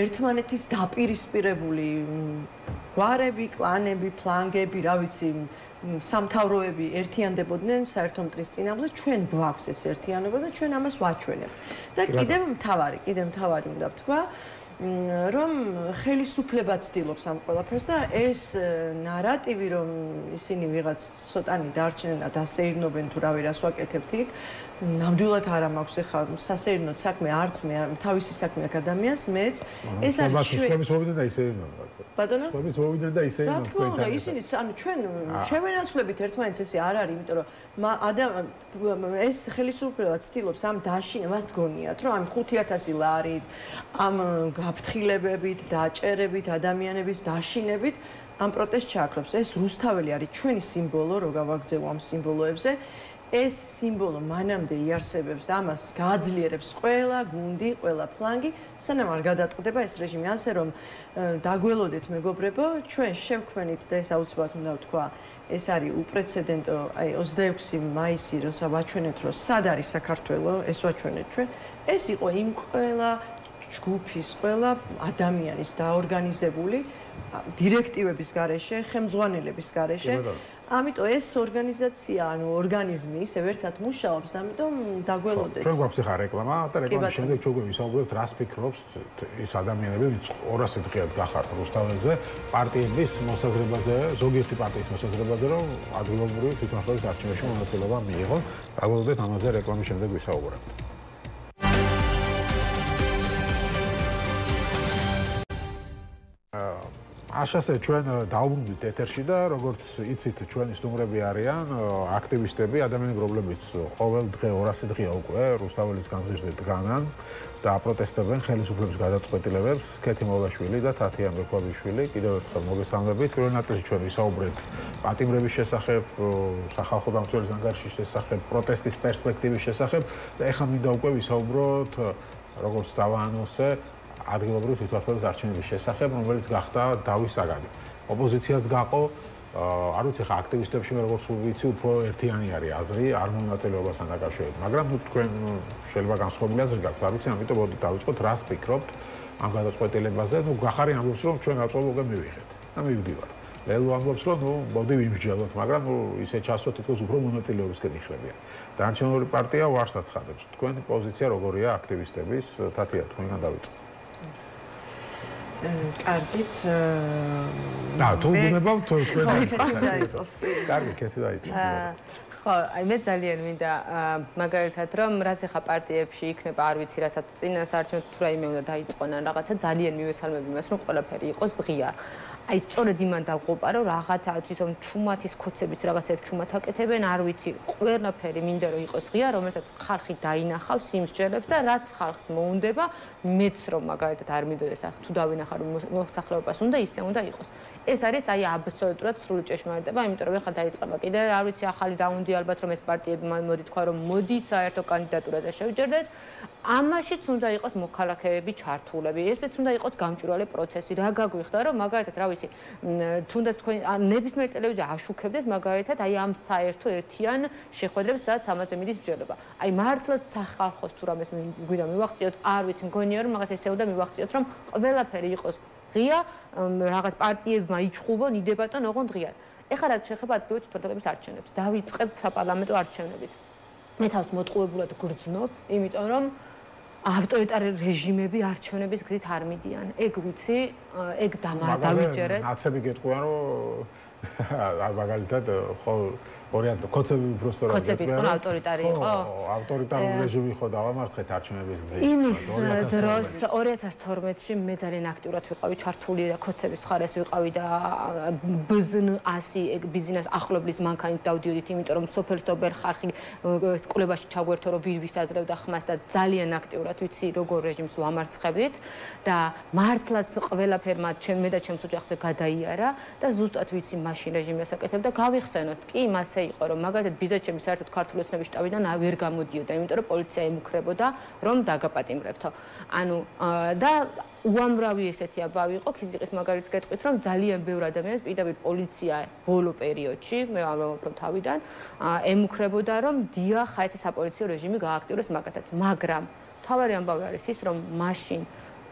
ერთმანეთის დაპირისპირებული გვარები, კლანები, ფლანგები, რა ვიცი, სამთავროები ერთიანდებოდნენ საერთო მტრის წინააღმდეგ, ჩვენ გვაქვს ეს ერთიანობა და ჩვენ ამას ვაჩვენებთ. და კიდევ მთავარი უნდა ვთქვა, რომ ხელისუფლება ცდილობს ამ ყველაფერს და ეს ნარატივი, რომ ისინი ვიღაც ცოტანი დარჩნენ და დასეირნობენ თუ რავი რას ვაკეთებთ იქ, ნამდვილად არ მაქვს ეხლა სასეირნოდ საქმე არც მე თავისი საქმე აქ ადამიანს მეც ეს არის სხვების მოვიდნენ და ისეირნონ ბატონო სხვების მოვიდნენ და ისეირნონ თქვენ ისინი ანუ ჩვენ შევენაცვლებით ერთმანეთს ესე არ არის იმიტომ რომ ეს ხელისუფლება ცდილობს ამ დაშინებას გონიათ რომ ამ 5,000 ლარით ამ გაფრთხილებებით დაჭერებით ადამიანების დაშინებით ამ პროტესტს ჩააქრობს ეს რუსთაველი არის ჩვენი სიმბოლო რო გავაგზავნო ამ სიმბოლოებზე ეს სიმბოლო მანამდე იარსებებს და ამას გააძლიერებს ყველა გუნდი, ყველა ფლანგი, სანამ არ გადატყდება ეს რეჟიმი. ასე რომ დაგველოდეთ მეგობრებო, ჩვენ შევქმნით და ეს აუცილებლად უნდა ვთქვა, ეს არის უპრეცედენტო, აი 26 მაისი, როცა ვაჩვენეთ, რომ სად არის საქართველო, ეს ვაჩვენეთ ჩვენ. ეს იყო იმ ყველა ჯგუფის, ყველა ადამიანის დაორგანიზებული დირექტივების გარეშე, ხელმძღვანელების გარეშე. ამიტომ ეს ორგანიზაცია, ანუ ორგანიზმი ისევ ერთად მუშაობს, ამიტომ დაგველოდეთ. ჩვენ გვაქვს ახლა რეკლამა და რეკლამის შემდეგ ჩვენ ვისაუბრებთ, რას ფიქრობს ის ადამიანები, ვინც 200 დღეად გახართ რუსთაველზე, პარტიების მოსაზრებაზე, ზოგიერთი პარტიის მოსაზრებაზე, რომ ადგილობრივი თვითმმართველობის არჩევნებში მონაწილეობა მიიღონ. დაგველოდეთ ამაზე რეკლამის შემდეგ ვისაუბრებთ. აშასე ჩვენ დავბრუნდით ეთერში და როგორც იცით ჩვენი სტუმრები არიან აქტივისტები ადამიანის პრობლემით ყოველ დღე 200 დღეა უკვე რუსთაველის გამზირზე დგანან და აპროტესტებენ ხელისუფლების გადაწყვეტილებებს ქეთი მოლაშვილი და თათია მექვაბიშვილი კიდევ ერთხელ მოგესალმებით პირველ ნაწილში ჩვენ ვისაუბრეთ პატიმრების შესახებ სახალხო დამცველის ანგარიშის შესახებ პროტესტის პერსპექტივის შესახებ და ეხლა მინდა უკვე ვისაუბროთ როგორც დავაანონსე ადგილობრივი თვითმმართველობის არჩევნების შესახებ, რომელიც გახდა დავის საგანი. ოპოზიციაც გაყო არ ვიცი ხა აქტივისტებში როგორც ვიცი უფრო ერთიანი არის აზრი არ მონაწილეობასთან დაკავშირებით მაგრამ თქვენ შეიძლება განსხვავებული აზრი გაქვთ არ ვიცი ამიტომ მოდი დავიწყოთ რას ფიქრობთ ამ გადაწყვეტილებაზე გახარი ამბობს რომ ჩვენ გაწყვეტილება უკვე მივიღეთ და მივდივართ ლელო ამბობს რომ მოდი ვიმსჯელოთ მაგრამ ისე ჩასვათ თითქოს უფრო მონაწილეობისკენ იხლებიან დანარჩენილი პარტია ვარს აცხადებს თქვენი პოზიცია როგორია აქტივისტების თათია თქვენგან დავიწყოთ კარგით თუ გუნებავ თქვენ დაიწყოს კარგით ესე დაიწყოს ხო აი მე ძალიან მინდა მაგალითად რომ რაც ახლა პარტიებში იქნება არ ვიცი რასაც წინას არჩევნებში თუ რაიმე უნდა დაიწყონ ან რაღაცა ძალიან მივესალმები იმას რომ ყველაფერი იყოს ღია აი სწორედ იმან დავყოფა რომ რაღაცა თვითონ ჩუმათის ქოცებიც რაღაცებს ჩუმად აკეთებენ არ ვიცი ყველაფერი მინდა რომ იყოს ღია რომელსაც ხალხი დაინახავს სიმსჯელებს და რაც ხალხს მოუნდება მეც რომ მაგალითად არ მინდოდეს თუ დავინახა რომ მოსახლეობას უნდა ისე უნდა იყოს ეს არის აი აბსოლუტურად სრული ჭეშმარიტება იმიტომ რომ ახლა დაიწყება კიდე არ ვიცი ახალი რაუნდი ალბათ რომ ეს პარტიები მოდი თქვა რომ მოდი საერთო კანდიდატურაზე შევჯერდეთ ამაშიც უნდა იყოს მოქალაქეები ჩართულები ესეც უნდა იყოს გამჭვირვალე პროცესი რა გაგვიხდა რომ მაგალითად რა ვიცი თუნდაც თქვენ ნებისმიერ ტელევიზია აშუქებდეს მაგალითად აი ამ საერთო ერთიან შეხვედრებს სადაც ამაზე მიდის მსჯელობა აი მართლაც სახალხოს თუ რამეს გვინდა მივახციოთ არ ვიცი მგონია რომ მაგას ესე უნდა მივახციოთ რომ ყველაფერი იყოს ღია რაღაც პარტიებმა იჩხუბონ იდებატონ ოღონდ ღიად ეხლა რაც შეეხება ადგილობრივი თვითმმართველობის არჩევნებს დავიწყებთ საპარლამენტო არჩევნებით მე თავს მოტყუებულად გრძნობ იმიტომ რომ ავტორიტარი რეჟიმები არჩევნების გზით არ მიდიან ეგ ვიცი ეგ დავიჯერეთ ნაცები გეტყვიან რომ მაგალითად ხო ორიენტ კოცები უბრალოდ კოცები იყო ავტორიტარი იყო ავტორიტარული რეჟიმი ხო დავამარცხეთ არჩევნების გზით იმის დროს 2012-ში მე ძალიან აქტიურად ვიყავი ჩართული და კოცების ხარეს ვიყავი და ბიზნესი ბიზნეს ახლობლის მანქანით დავდიოდით იმიტომ რომ სოფელსობერ ხალხი სკოლებაში ჩაგვერთო რომ ვისაძლევდა ხმას და ძალიან აქტიურად ვიცი როგორ რეჟიმს ვამარცხებდით და მართლაც ყველაფერმა მე და ჩემს ოჯახზე გადაიარა და ზუსტად ვიცი მაშინ რეჟიმი ასაკეთებდა გავიხსენოთ კი მასე იყო რომ მაგალითად ბიზნესში საერთოდ ქართული ოცნების შტაბიდან ვერ გამოდიოდა იმიტომ რომ პოლიცია ემუქრებოდა რომ დაგაპატიმრებთო ანუ და უამრავი ესეთი აბავი იყო ქიზიყის მაგალითს გეტყვით რომ ძალიან ბევრ ადამიანს პირდაპირ პოლიცია ბოლო პერიოდში მე ამბობ თავიდან ემუქრებოდა რომ დიახ ხა ეს საპოლიციო რეჟიმი გააქტიუროს მაგათაც მაგრამ თავარი ამბავი არის ის რომ მაშინ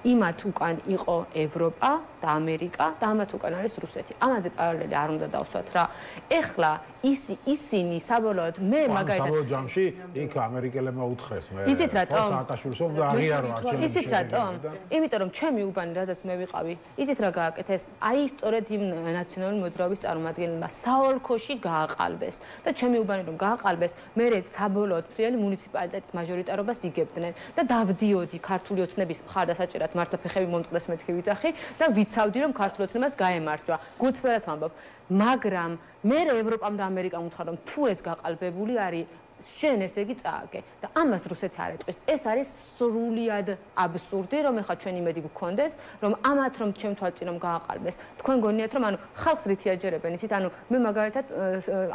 იმათ უკან იყო ევროპა და ამერიკა და ამათ უკან არის რუსეთი. ამაზე პარალელი არ უნდა დავსვათ რა. ეხლა ისინი საბოლოოდ მე მაგალითად საბოლოო ჯამში იქ ამერიკელებმა უთხრეს მე. იცით რატომ? სააკაშვილს უნდა აღიარო არჩევნებში. იცით რატომ? იმიტომ რომ ჩემი უბანი რაზეც მე ვიყავი. იცით რა გააკეთეს? აი სწორედ იმ ნაციონალური მოძრაობის წარმომადგენელმა საოლქოში გააყალბეს და ჩემი უბანი რომ გააყალბეს, მე საბოლოოდ ფრიალი მუნიციპალიტეტის მაჟორიტარობას იგებდნენ და დავდიოდი ქართული ოცნების მხარდასაჭერად მართლა ფეხები მომწყდეს მეთქი ვიძახი და ვიცავდი რომ ქართულ ოცნებას გაემარჯვა. გულწრფელად ვამბობ, მაგრამ მე ევროპამ და ამერიკამ უთხრა რომ თუ ეს გაყალბებული არის შენ ესე იგი წააგე და ამას რუსეთი არ ეტყვის. ეს არის სრულიად აბსურდი, რომ ეხლა ჩვენ იმედი გქონდეს, რომ ამათ რომ ჩემ თვალწინ რომ გააყალბეს. თქვენ გონიათ რომ ანუ ხალხს რითი აჯერებენ, იცით? ანუ მე მაგალითად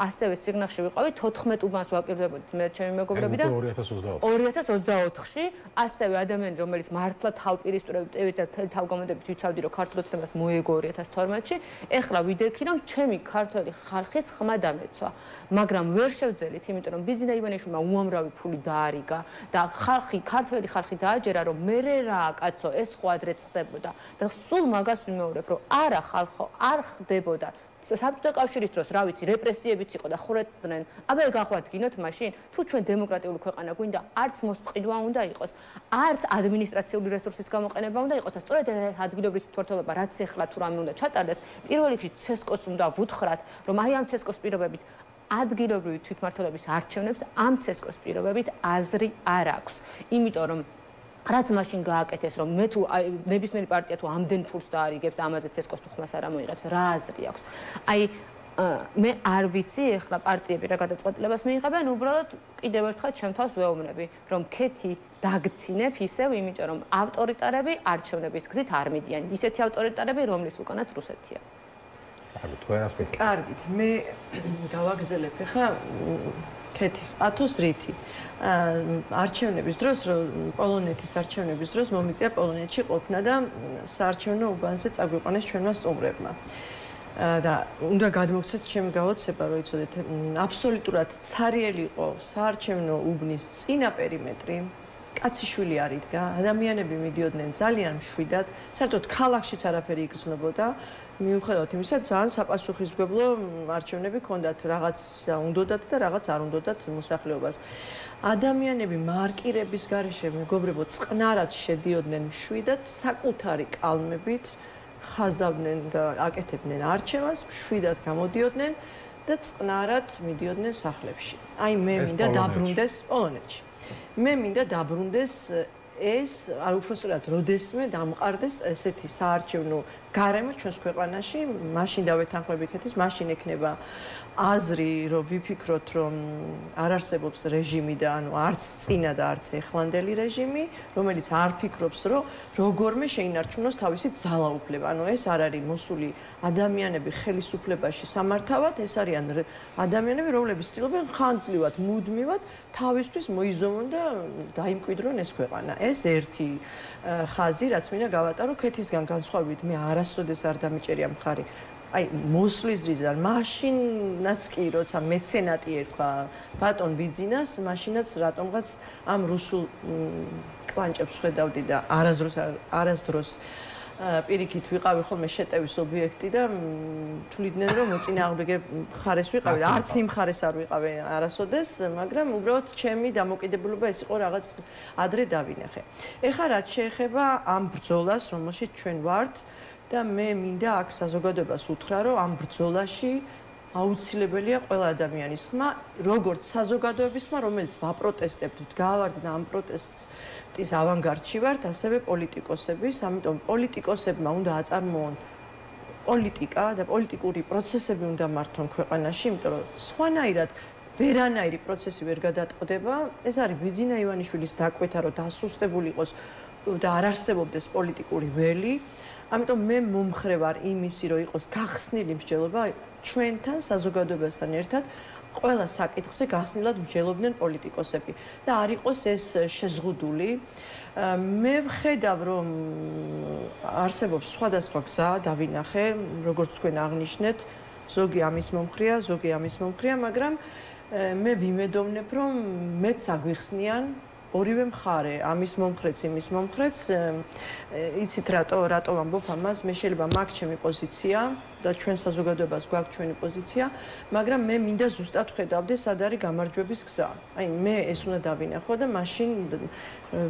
ასევე სიგნახში ვიყავი 14 უბანს ვაკირდებოდით მე ჩემი მეგობრები და 2024-ში ასევე ადამიანი რომელიც მართლა თავპირისპირებით და თავგამოდებით ვიცავდი რომ ქართულ ოცნებას მოეგო 2012-ში, ეხლა ვიდექი რომ ჩემი ქართველი ხალხის ხმა დამეცვა, მაგრამ ვერ შევძელით, იმიტომ რომ ბიზნესი ივანიშვილმა უამრავი ფული დაარიგა და ქართველი ხალხი დააჯერა რომ მე რა კაცო ეს ხო ადრე ხდებოდა და სულ მაგას ვიმეორებ რომ არა ხალხო არ ხდებოდა საბჭოთა კავშირის დროს რა ვიცი რეპრესიებიც იყო და ხურეთდნენ აბა გახვადგინოთ მაშინ თუ ჩვენ დემოკრატიული ქვეყანა გვინდა არც მოსწყიდვა უნდა იყოს არც ადმინისტრაციული რესურსის გამოყენება უნდა იყოს და სწორედ ეს ადგილობრივი თვითმმართველობა რაც ეხლა თუ რამე უნდა ჩატარდეს პირველ რიგში ცესკოს უნდა ვუთხრათ რომ აი ამ ცესკოს პირობებით ადგილობრივი თვითმმართველობის არჩევნებს ამ ცესკოს პირობებით აზრი არ აქვს. იმიტომ რომ რაც მაშინ გააკეთეს რომ მე თუ ნებისმიერი პარტია თუ ამდენ ფულს დაარიგებს და ამაზე ცესკოს თუ ხმას არ ამოიღებს, რა აზრი აქვს? აი მე არ ვიცი ეხლა პარტიები რა გადაწყვეტილებას მიიღებენ, უბრალოდ კიდევ ერთხელ ჩემ თავს ვეუბნები, რომ ქეთი დაგცინებ ისევ, იმიტომ რომ ავტორიტარები არჩევნების გზით არ მიდიან. ისეთი ავტორიტარები, რომლის უკანაც რუსეთია. კარგით, მე გავაგზელებ ახლა ქეთის პათოს რითი. არჩევნების დროს, პოლონეთის არჩევნების დროს მომიწია პოლონეთში ყოფნა და საარჩევნო უბანზე წაგვიყვანეს ჩვენმა სტუმრებმა. და უნდა გადმოგცეთ ჩემი გავაცება, რომ იცოდეთ, აბსოლუტურად ცარიელი იყო საარჩევნო უბნის წინა პერიმეტრი. კაციშვილი არ იდგა, ადამიანები მიდიოდნენ ძალიან მშვიდად, საერთოდ ქალაქშიც არაფერი იგრძნობოდა. მიუხედავად იმისა, ძალიან საპასუხისმგებლო არჩევნები ჰქონდათ, რაღაც უნდოდათ და რაღაც არ უნდოდათ მოსახლეობას. ადამიანები მარკირების გარეშე, მეგობრებო, წყნარად შედიოდნენ მშვიდად, საკუთარი კალმებით ხაზავდნენ და აკეთებდნენ არჩევანს, მშვიდად გამოდიოდნენ და წყნარად მიდიოდნენ სახლებში. აი მე მინდა დაბრუნდეს პოლონეთში. მე მინდა დაბრუნდეს ეს, არ უბრალოდ როდესმე დამყარდეს ესეთი საარჩევნო გარემო ჩვენს ქვეყანაში, მაშინ დავეთანხმებით ეს, მაშინ ექნება აზრი, რომ ვიფიქროთ, რომ არ არსებობს რეჟიმი და ანუ არც წინა და არც ეხლანდელი რეჟიმი, რომელიც არ ფიქრობს, რომ როგორმე შეინარჩუნოს თავისი ძალაუფლება. ანუ ეს არ არის მოსული ადამიანები ხელისუფლებაში სამართავად, ეს არიან ადამიანები, რომლებიც ცდილობენ ხანძლივად, მუდმივად თავისთვის მოიზომონ და დაიმკვიდრონ ეს ქვეყანა. ეს ერთი ხაზი, რაც მინდა გავატარო, ქეთისგან განსხვავებით, მე არასოდეს არ დამიჭერია მხარი. აი, მოსვლის რიზან, მაშინაც კი, როცა მეცენატი ერქვა ბატონ ბიძინას, მაშინაც რატომღაც ამ რუსულ კვანჭებს ხედავდი და არასდროს პირიქით ვიყავი ხოლმე შეტევის ობიექტი და თვლიდნენ, რომ მოწინააღმდეგე მხარეს ვიყავი, არც იმ მხარეს არ ვიყავი არასოდეს, მაგრამ უბრალოდ ჩემი დამოკიდებულება ეს იყო რაღაც ადრე დავინახე. ეხლა რაც შეეხება ამ ბრძოლას, რომელშიც ჩვენ ვართ, და მე მინდა აქ საზოგადოებას უთხრა, რომ ამ ბრძოლაში აუცილებელია ყველა ადამიანის ხმა, როგორც საზოგადოების ხმა, რომელიც ვაპროტესტებთ, გავართ და ამ პროტესტის ავანგარდში ვართ, ასევე პოლიტიკოსების, ამიტომ პოლიტიკოსებმა უნდა აწარმოონ პოლიტიკა და პოლიტიკური პროცესები უნდა მართონ ქვეყანაში, იმიტომ რომ სხვანაირად ვერანაირი პროცესი ვერ გადატყდება. ეს არის ბიძინა ივანიშვილის დაკვეთა, რომ დასუსტებული იყოს და არ არსებობდეს პოლიტიკური ველი. ამიტომ მე მომხრე ვარ იმისი, რომ იყოს გახსნილი მსჯელობა ჩვენთან საზოგადოებასთან ერთად ყველა საკითხზე გახსნილად მსჯელობდნენ პოლიტიკოსები და არ იყოს ეს შეზღუდული. მე ვხედავ, რომ არსებობს სხვადასხვა გზა დავინახე, როგორც თქვენ აღნიშნეთ, ზოგი ამის მომხრეა, ზოგი ამის მომხრეა, მაგრამ მე ვიმედოვნებ, რომ მეც აგვიხსნიან ორივე მხარე, ამის მომხრეც, იმის მომხრეც, იცით რატო ვამბობ ამას, მე შეიძლება მაქვს ჩემი პოზიცია და ჩვენ საზოგადოებას გვაქვს ჩვენი პოზიცია, მაგრამ მე მინდა ზუსტად ხედავდე, სად არის გამარჯვების გზა. აი, მე ეს უნდა დავინახო და მაშინ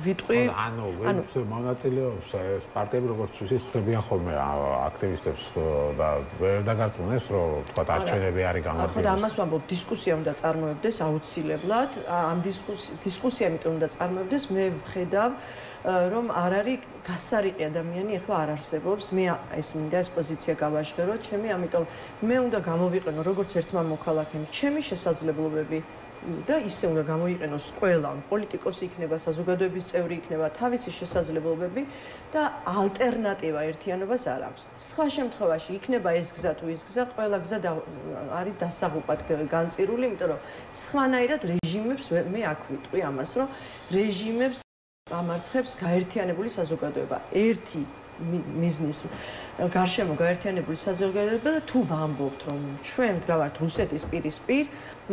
ვიტყვი, ანუ ვინც მონაწილეობს ეს პარტიები, როგორც ვიცით, ხდებიან ხოლმე აქტივისტებს და ვერ დაგარწმუნეს, რომ თქვა არჩევნები არის გამარჯვების. ახლა ამას ვამბობ, დისკუსია უნდა წარმოებდეს აუცილებლად, ამ დისკუსია იმიტომ უნდა წარმოებდეს, მე ვხედავ, რომ არ არის გასარიყი ადამიანი ახლა არ არსებობს. მე ეს მინდა ეს პოზიცია გავაჟღერო ჩემი, ამიტომ მე უნდა გამოვიყენო როგორც ერთმა მოქალაქემ ჩემი შესაძლებლობები და ისე უნდა გამოიყენოს ყველა პოლიტიკოსი იქნება, საზოგადოების წევრი იქნება, თავისი შესაძლებლობები და ალტერნატივა ერთიანობას არ აქვს. სხვა შემთხვევაში იქნება ეს გზა თუ ის გზა, ყველა გზა არის დასაღუპად განწირული, იმიტომ რომ სხვანაირად რეჟიმებს მე აქ ვიტყვი ამას, რომ რეჟიმებს ამარცხებს გაერთიანებული საზოგადოება. ერთი მიზნის გარშემო გაერთიანებული საზოგადოება და თუ ვამბობთ, რომ ჩვენ გავართ რუსეთის პირისპირ,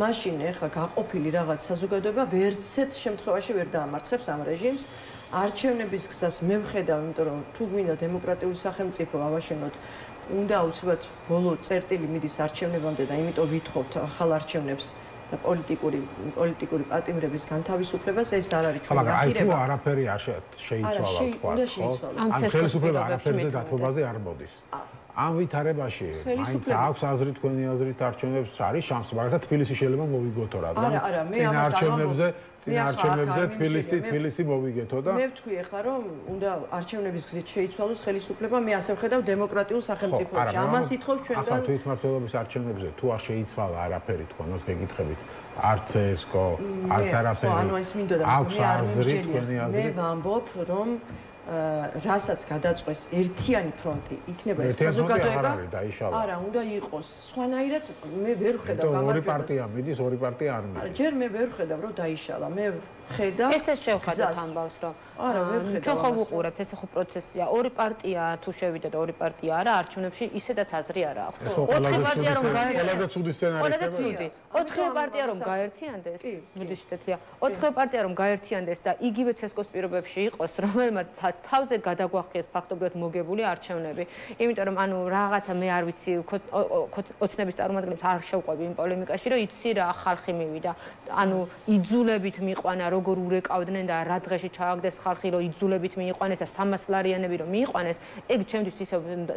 მაშინ ეხლა გაყოფილი რაღაც საზოგადოება ვერცეთ შემთხვევაში ვერ დაამარცხებს ამ რეჟიმს. არჩევნების გზას მე ვხედავ, იმიტომ რომ თუ გვინდა დემოკრატიული სახელმწიფო ავაშენოთ, უნდა აუცილებლად ბოლო წერტილი მიდის არჩევნებამდე და იმიტომ ვითხოვთ ახალ არჩევნებს პოლიტიკური პატიმრების განთავისუფლებას, ეს არ არის ჩვენი აღირება. მაგრამ აი თუ არაფერი არ შეიცვალა თქვა, ხო? ამ ხელისუფლება არაფერზე დათმობაზე არ მოდის. ამ ვითარებაში მაინც აქვს აზრი, თქვენი აზრით არჩევნებს არის შანსი, მაგრამ თბილისი შეიძლება მოვიგოთო, რადგან წინა არჩევნებზე თბილისი მოვიგეთო და მე ვთქვი ახლა, რომ უნდა არჩევნების გზით შეიცვალოს ხელისუფლება, მე ასე ვხედავ დემოკრატიულ სახელმწიფოში. ამას ითხოვს ჩვენგან. ახლა თვითმმართველობის არჩევნებზე თუ არ შეიცვალა არაფერი თქვენ მას გეკითხებით. არც ესკო, არც არაფერი. ანუ ეს მინდოდა აქვს აზრი, თქვენი აზრი. მე ვამბობ, რომ რასაც გადაწყვეს ერთიანი ფრონტი იქნება ეს საზოგადოება არა უნდა იყოს სხვანაირად მე ვერ ხედავ გამარჯვებას ორი პარტია მიდის ორი პარტია არ მიდის არა ჯერ მე ვერ ხედავ რომ დაიშალა მე ხედავ ესე შევხედავთ ამბავს რომ არა ვერ ხედავ ჩვენ ხო ვუყურებთ ეს ხო პროცესია ორი პარტია თუ შევიდა და ორი პარტია არა არჩევნებში ისედაც აზრი არა აქვს 4 პარტია რომ ყველაზე ცუდი სცენარი ხდება 4 პარტია რომ გაერთიანდეს მოდი შეთეთია 4 პარტია რომ გაერთიანდეს და იგივე ცესკოს პირობებში იყოს რომელმაც თავზე გადაგვახიეს ფაქტობრივად მოგებული არჩევნები იმიტომ რომ ანუ რაღაცა მე არ ვიცი ოცნების წარმომადგენლებს არ შევყვები იმ პოლემიკაში რომ იცი რა ხალხი მივიდა ანუ იძულებით მიყვანა როგორ ურეკავდნენ და რა დღეში ჩააგდეს ხალხი რომ იძულებით მიიყვანეს და 300 ლარიანები რომ მიიყვანეს ეგ ჩემთვის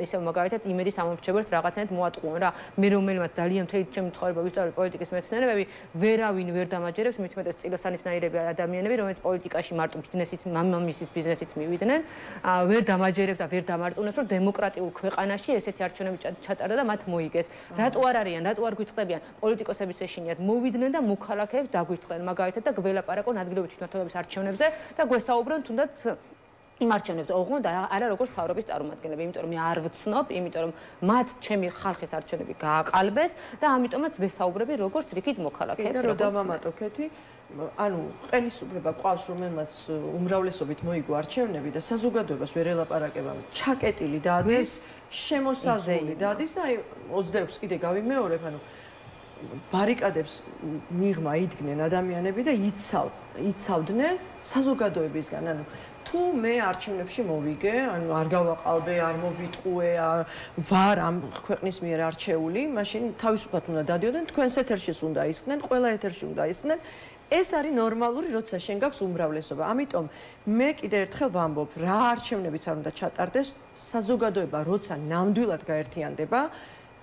ისევ მაგალითად იმედის ამომრჩეველს რაღაცნაირად მოატყუონ რა მე რომელმაც ძალიან მთელი ჩემი ცხოვრება ვისწავლე პოლიტიკის მეცნიერებები ვერავინ ვერ დამაჯერებს მით უმეტეს წილოსანისნაირები ადამიანები რომელიც პოლიტიკაში მარტო ბიზნესით მამამისის ბიზნესით მივიდნენ ვერ დამაჯერებს და ვერ დამარწმუნებს რომ დემოკრატიულ ქვეყანაში ესეთი არჩევნები ჩატარდა და მათ მოიგეს რატო არ არიან რატო არ გვიწყდებიან პოლიტიკოსების ეშინიათ მოვიდნენ და მოქალაქეებს დაგვიწყდნენ მაგალითად და გველაპარაკონ ადგილობრივი თვითმმართველობის არჩევნებზე და გვესაუბრონ თუნდაც იმ არჩევნებზე ოღონდ არა როგორც თავრობის წარმომადგენლები, იმიტომ რომ მე არ ვცნობ, იმიტომ რომ მათ ჩემი ხალხის არჩევნები გააყალბეს და ამიტომაც ვესაუბრები როგორც რიგით მოქალაქეებს. და რომ დავამატოთ, ანუ ხელისუფლება ყავს რომელმაც უმრავლესობით მოიგო არჩევნები და საზოგადოებას ვერ ელაპარაკება, ჩაკეტილი დადის, შემოსაზღვრული დადის და აი 26 კიდე გავიმეორებ, ანუ ბარიკადებს მიღმა იდგნენ ადამიანები და იცავდნენ საზოგადოებისგან, ანუ თუ მე არჩევნებში მოვიგე, ანუ არ გავაყალბე, არ მოვიტყუე, ვარ ამ ქვეყნის მიერ არჩეული, მაშინ თავისუფლად უნდა დადიოდნენ, თქვენს ეთერშიც უნდა ისხდნენ, ყველა ეთერში უნდა ისხდნენ. ეს არის ნორმალური, როცა შენ გაქვს უმრავლესობა. ამიტომ მე კიდევ ერთხელ ვამბობ, რა არჩევნებიც არ უნდა ჩატარდეს, საზოგადოება როცა ნამდვილად გაერთიანდება,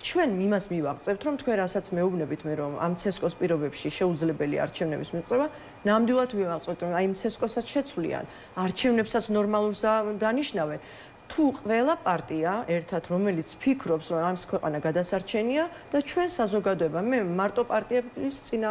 ჩვენ იმას მივაღწევთ, რომ თქვენ რასაც მეუბნებით მე რომ ამ ცესკოს პირობებში შეუძლებელი არჩევნების მიღწევა, ნამდვილად მივაღწევთ, რომ აი ამ ცესკოსაც შეცვლიან, არჩევნებსაც ნორმალურს დანიშნავენ. თუ ყველა პარტია ერთად რომელიც ფიქრობს, რომ ამ ქვეყანა გადასარჩენია და ჩვენ საზოგადოება, მე მარტო პარტიების წინა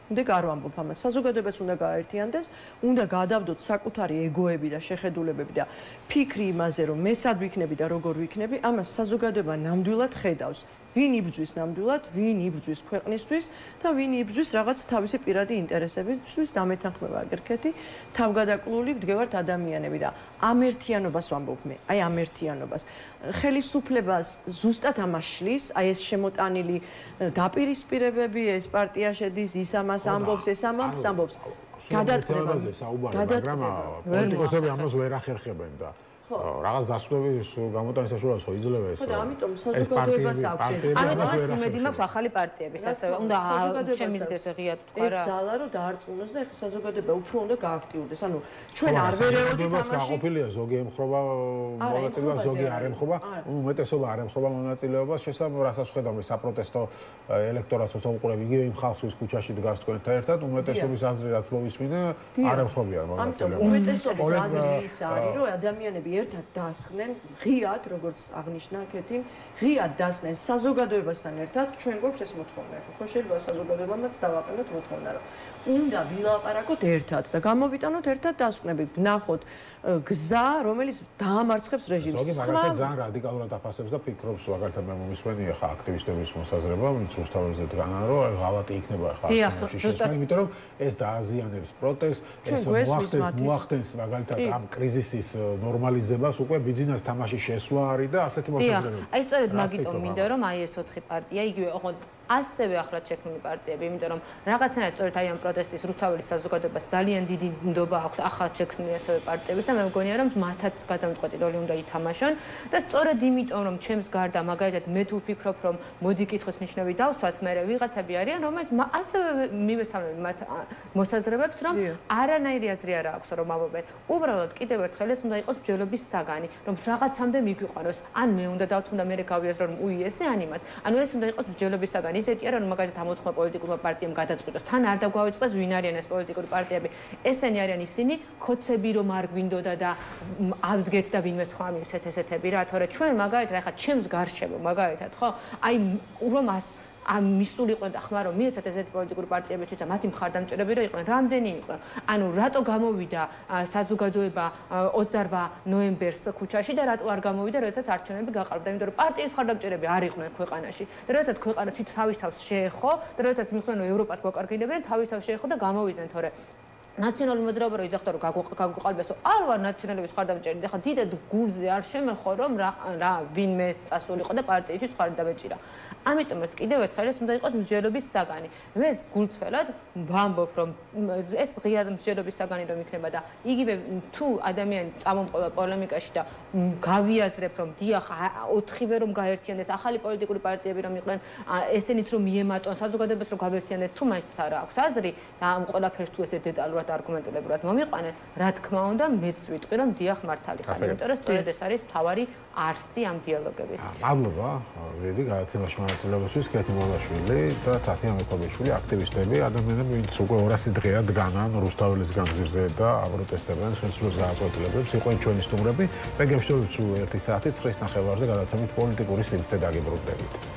უნდა გარვამბობ ამას. საზოგადოებაც უნდა გაერთიანდეს, უნდა გადავდოთ საკუთარი ეგოები და შეხედულებები და ფიქრი იმაზე, რომ მე სად ვიქნები და როგორ ვიქნები, ამას საზოგადოება ნამდვილად ხედავს. ვინ იბრძვის ნამდვილად, ვინ იბრძვის ქვეყნისთვის და ვინ იბრძვის რაღაც თავისი პირადი ინტერესებისთვის დამეთანხმება აგერქეთი, თავგადაკლული ვდგევართ ადამიანები და ამ ერთიანობას ვამბობ მე, აი ამ ერთიანობას. ხელისუფლებას ზუსტად ამას შლის, აი ეს შემოტანილი დაპირისპირებები, ეს პარტია შედის, ის ამას ამბობს, ეს ამბობს. გადატყვევაზე საუბარი, მაგრამ პოლიტიკოსები ამას ვერ ახერხებენ და რაღაც დასკვნების გამოტანის საშუალებას ხო იძლევა ეს. ხო და ამიტომ საზოგადოებას აქვს ეს. ამიტომაც იმედი მაქვს ახალი პარტიების, ასევე უნდა შემიძლდეს ღია თქვა რა. ეს ძალა რომ დაარწმუნოს და ეხლა საზოგადოება უფრო უნდა გააქტიურდეს. ანუ ჩვენ არ ვერეოდით ამაში. გაყოფილია ზოგი ემხრობა მონაწილეობას, ზოგი არ ემხრობა, უმეტესობა არ ემხრობა მონაწილეობას. შესაძლოა რასაც ხედავთ საპროტესტო ელექტორატს უყურებ იგივე იმ ხალხს ვის ქუჩაში დგას თქვენთან ერთად, უმეტესობის აზრი რაც მოვისმინე არ ემხრობიან მონაწილეობას. უმეტესობის აზრი ის არის რომ ადამიანები ერთად დასხდნენ ღიად, როგორც აღნიშნა კეთი, ღიად დასხდნენ საზოგადოებასთან ერთად, ჩვენ გვაქვს ეს მოთხოვნა. ხო შეიძლება საზოგადოებამაც დავაყენოთ მოთხოვნა, რომ უნდა ვილაპარაკოთ ერთად და გამოვიტანოთ ერთად დასკვნები, ვნახოთ გზა, რომელიც დაამარცხებს რეჟიმს. ზოგი მაგალითად ძალიან რადიკალურად აფასებს და ფიქრობს, მაგალითად მე მომისმენი ახლა აქტივისტების მოსაზრება, ვინც რუსთაველზე დგანა, რომ ღალატი იქნება ახლა აქტივისტებში შესვლა, იმიტომ რომ ეს დააზიანებს პროტესტს, ეს მოახდენს მაგალითად ამ კრიზისის ნორმალიზებას, უკვე ბიზნეს თამაში შესვლა არის და ასეთი მოსაზრებები. აი სწორედ მაგიტომ მინდა რომ აი ეს 4 პარტია, იგივე ოღონდ ასევე ახლად შექმნილი პარტიები, იმიტომ რომ რაღაცნაირად სწორედ აი ამ პროტესტის რუსთაველის საზოგადოებას ძალიან დიდი ნდობა აქვს ახლად შექმნილი ასევე პარტიების და მე მგონია რომ მათაც გადამწყვეტი როლი უნდა ითამაშონ და სწორედ იმიტომ რომ ჩემს გარდა მაგალითად მე თუ ვფიქრობ რომ მოდი კითხვის ნიშნები დავსვათ, მე ვიღაცები არიან რომელიც ასევე მივესალმები მათ მოსაზრებებს რომ არანაირი აზრი არ აქვს რომ ამობენ. უბრალოდ კიდევ ერთხელ ეს უნდა იყოს მსჯელობის საგანი, რომ რაღაცამდე მიგვიყვანოს, ან მე უნდა დავთუნდა მე გავიაზრო რომ უიესე ან იმათ. ანუ ეს უნდა იყოს მსჯელობის საგანი. ისეთი არა რომ მაგალითად ამოთხმა პოლიტიკურმა პარტიამ გადაწყვიტოს, თან არ დაგვაუწყდეს ვინ არიან ეს პოლიტიკური პარტიები. ესენი არიან ისინი, ქოცები რომ არ გვინდოდა და ავდგეთ და ვინმე სხვა მივცეთ ესეთები რა, თორე ჩვენ მაგალითად ახლა ჩემს გარშემო მაგალითად ხო? აი რომ მისულიყვნენ და ხმა რომ მიეცათ ესეთი პოლიტიკური პარტიებისთვის და მათი მხარდამჭერები რომ იყვნენ, რამდენი იყვნენ? ანუ რატო გამოვიდა საზოგადოება 28 ნოემბერს ქუჩაში და რატო არ გამოვიდა, როდესაც არჩევნები გაყარებდა? იმიტომ რომ პარტიის მხარდამჭერები არ იყვნენ ქვეყანაში. და როდესაც ქვეყანა თავის თავს შეეხო და როდესაც მიხვდნენ რომ ევროპას გვაკარგინებენ, თავის თავს შეეხო და გამოვიდნენ, თორე ნაციონალური მოძრაობა რო იძახდა რომ გაგვიყალბესო, არ ვარ ნაციონალების მხარდამჭერი და ხა დიდად გულზე არ შემეხო რომ რა ვინმე წასულიყო და პარტიისთვის მხარდამჭირა. ამიტომაც კიდევ ერთხელ ეს უნდა იყოს მსჯელობის საგანი. მე გულწრფელად ვამბობ რომ ეს ღიად მსჯელობის საგანი რომ იქნება და იგივე თუ ადამიანი წამომყვა პოლემიკაში და გავიაზრებ რომ დიახ 4-ვე რომ გაერთიანდეს ახალი პოლიტიკური პარტიები რომ იყვნენ ესენიც რომ მიემატონ საზოგადოებას რომ გავერთიანდეს თუ მაინც არა აქვს აზრი და ამ ყველაფერს თუ ესე დეტალურად არგუმენტებულად მომიყვანენ, რა თქმა უნდა, მეც ვიტყვი, რომ დიახ მართალი ხარ, იმიტომ რომ სწორედ ეს არის თავარი არსი ამ დიალოგების. მადლობა, ვიდი გადაცემაში მონაწილეობისთვის, კეთი მონაშვილი და თათი ამეფობიშვილი, აქტივისტები, ადამიანები, ვინც უკვე 200 დღეა დგანან რუსთაველის განძირზე და აპროტესტებენ ხელისუფლების გადაწყვეტილებებს, იყვნენ ჩვენი სტუმრები. მე გემშვიდობთ სულ 1 საათი 9:09 გადაცემით პოლიტიკური სივრცე დაგიბრუნდებით.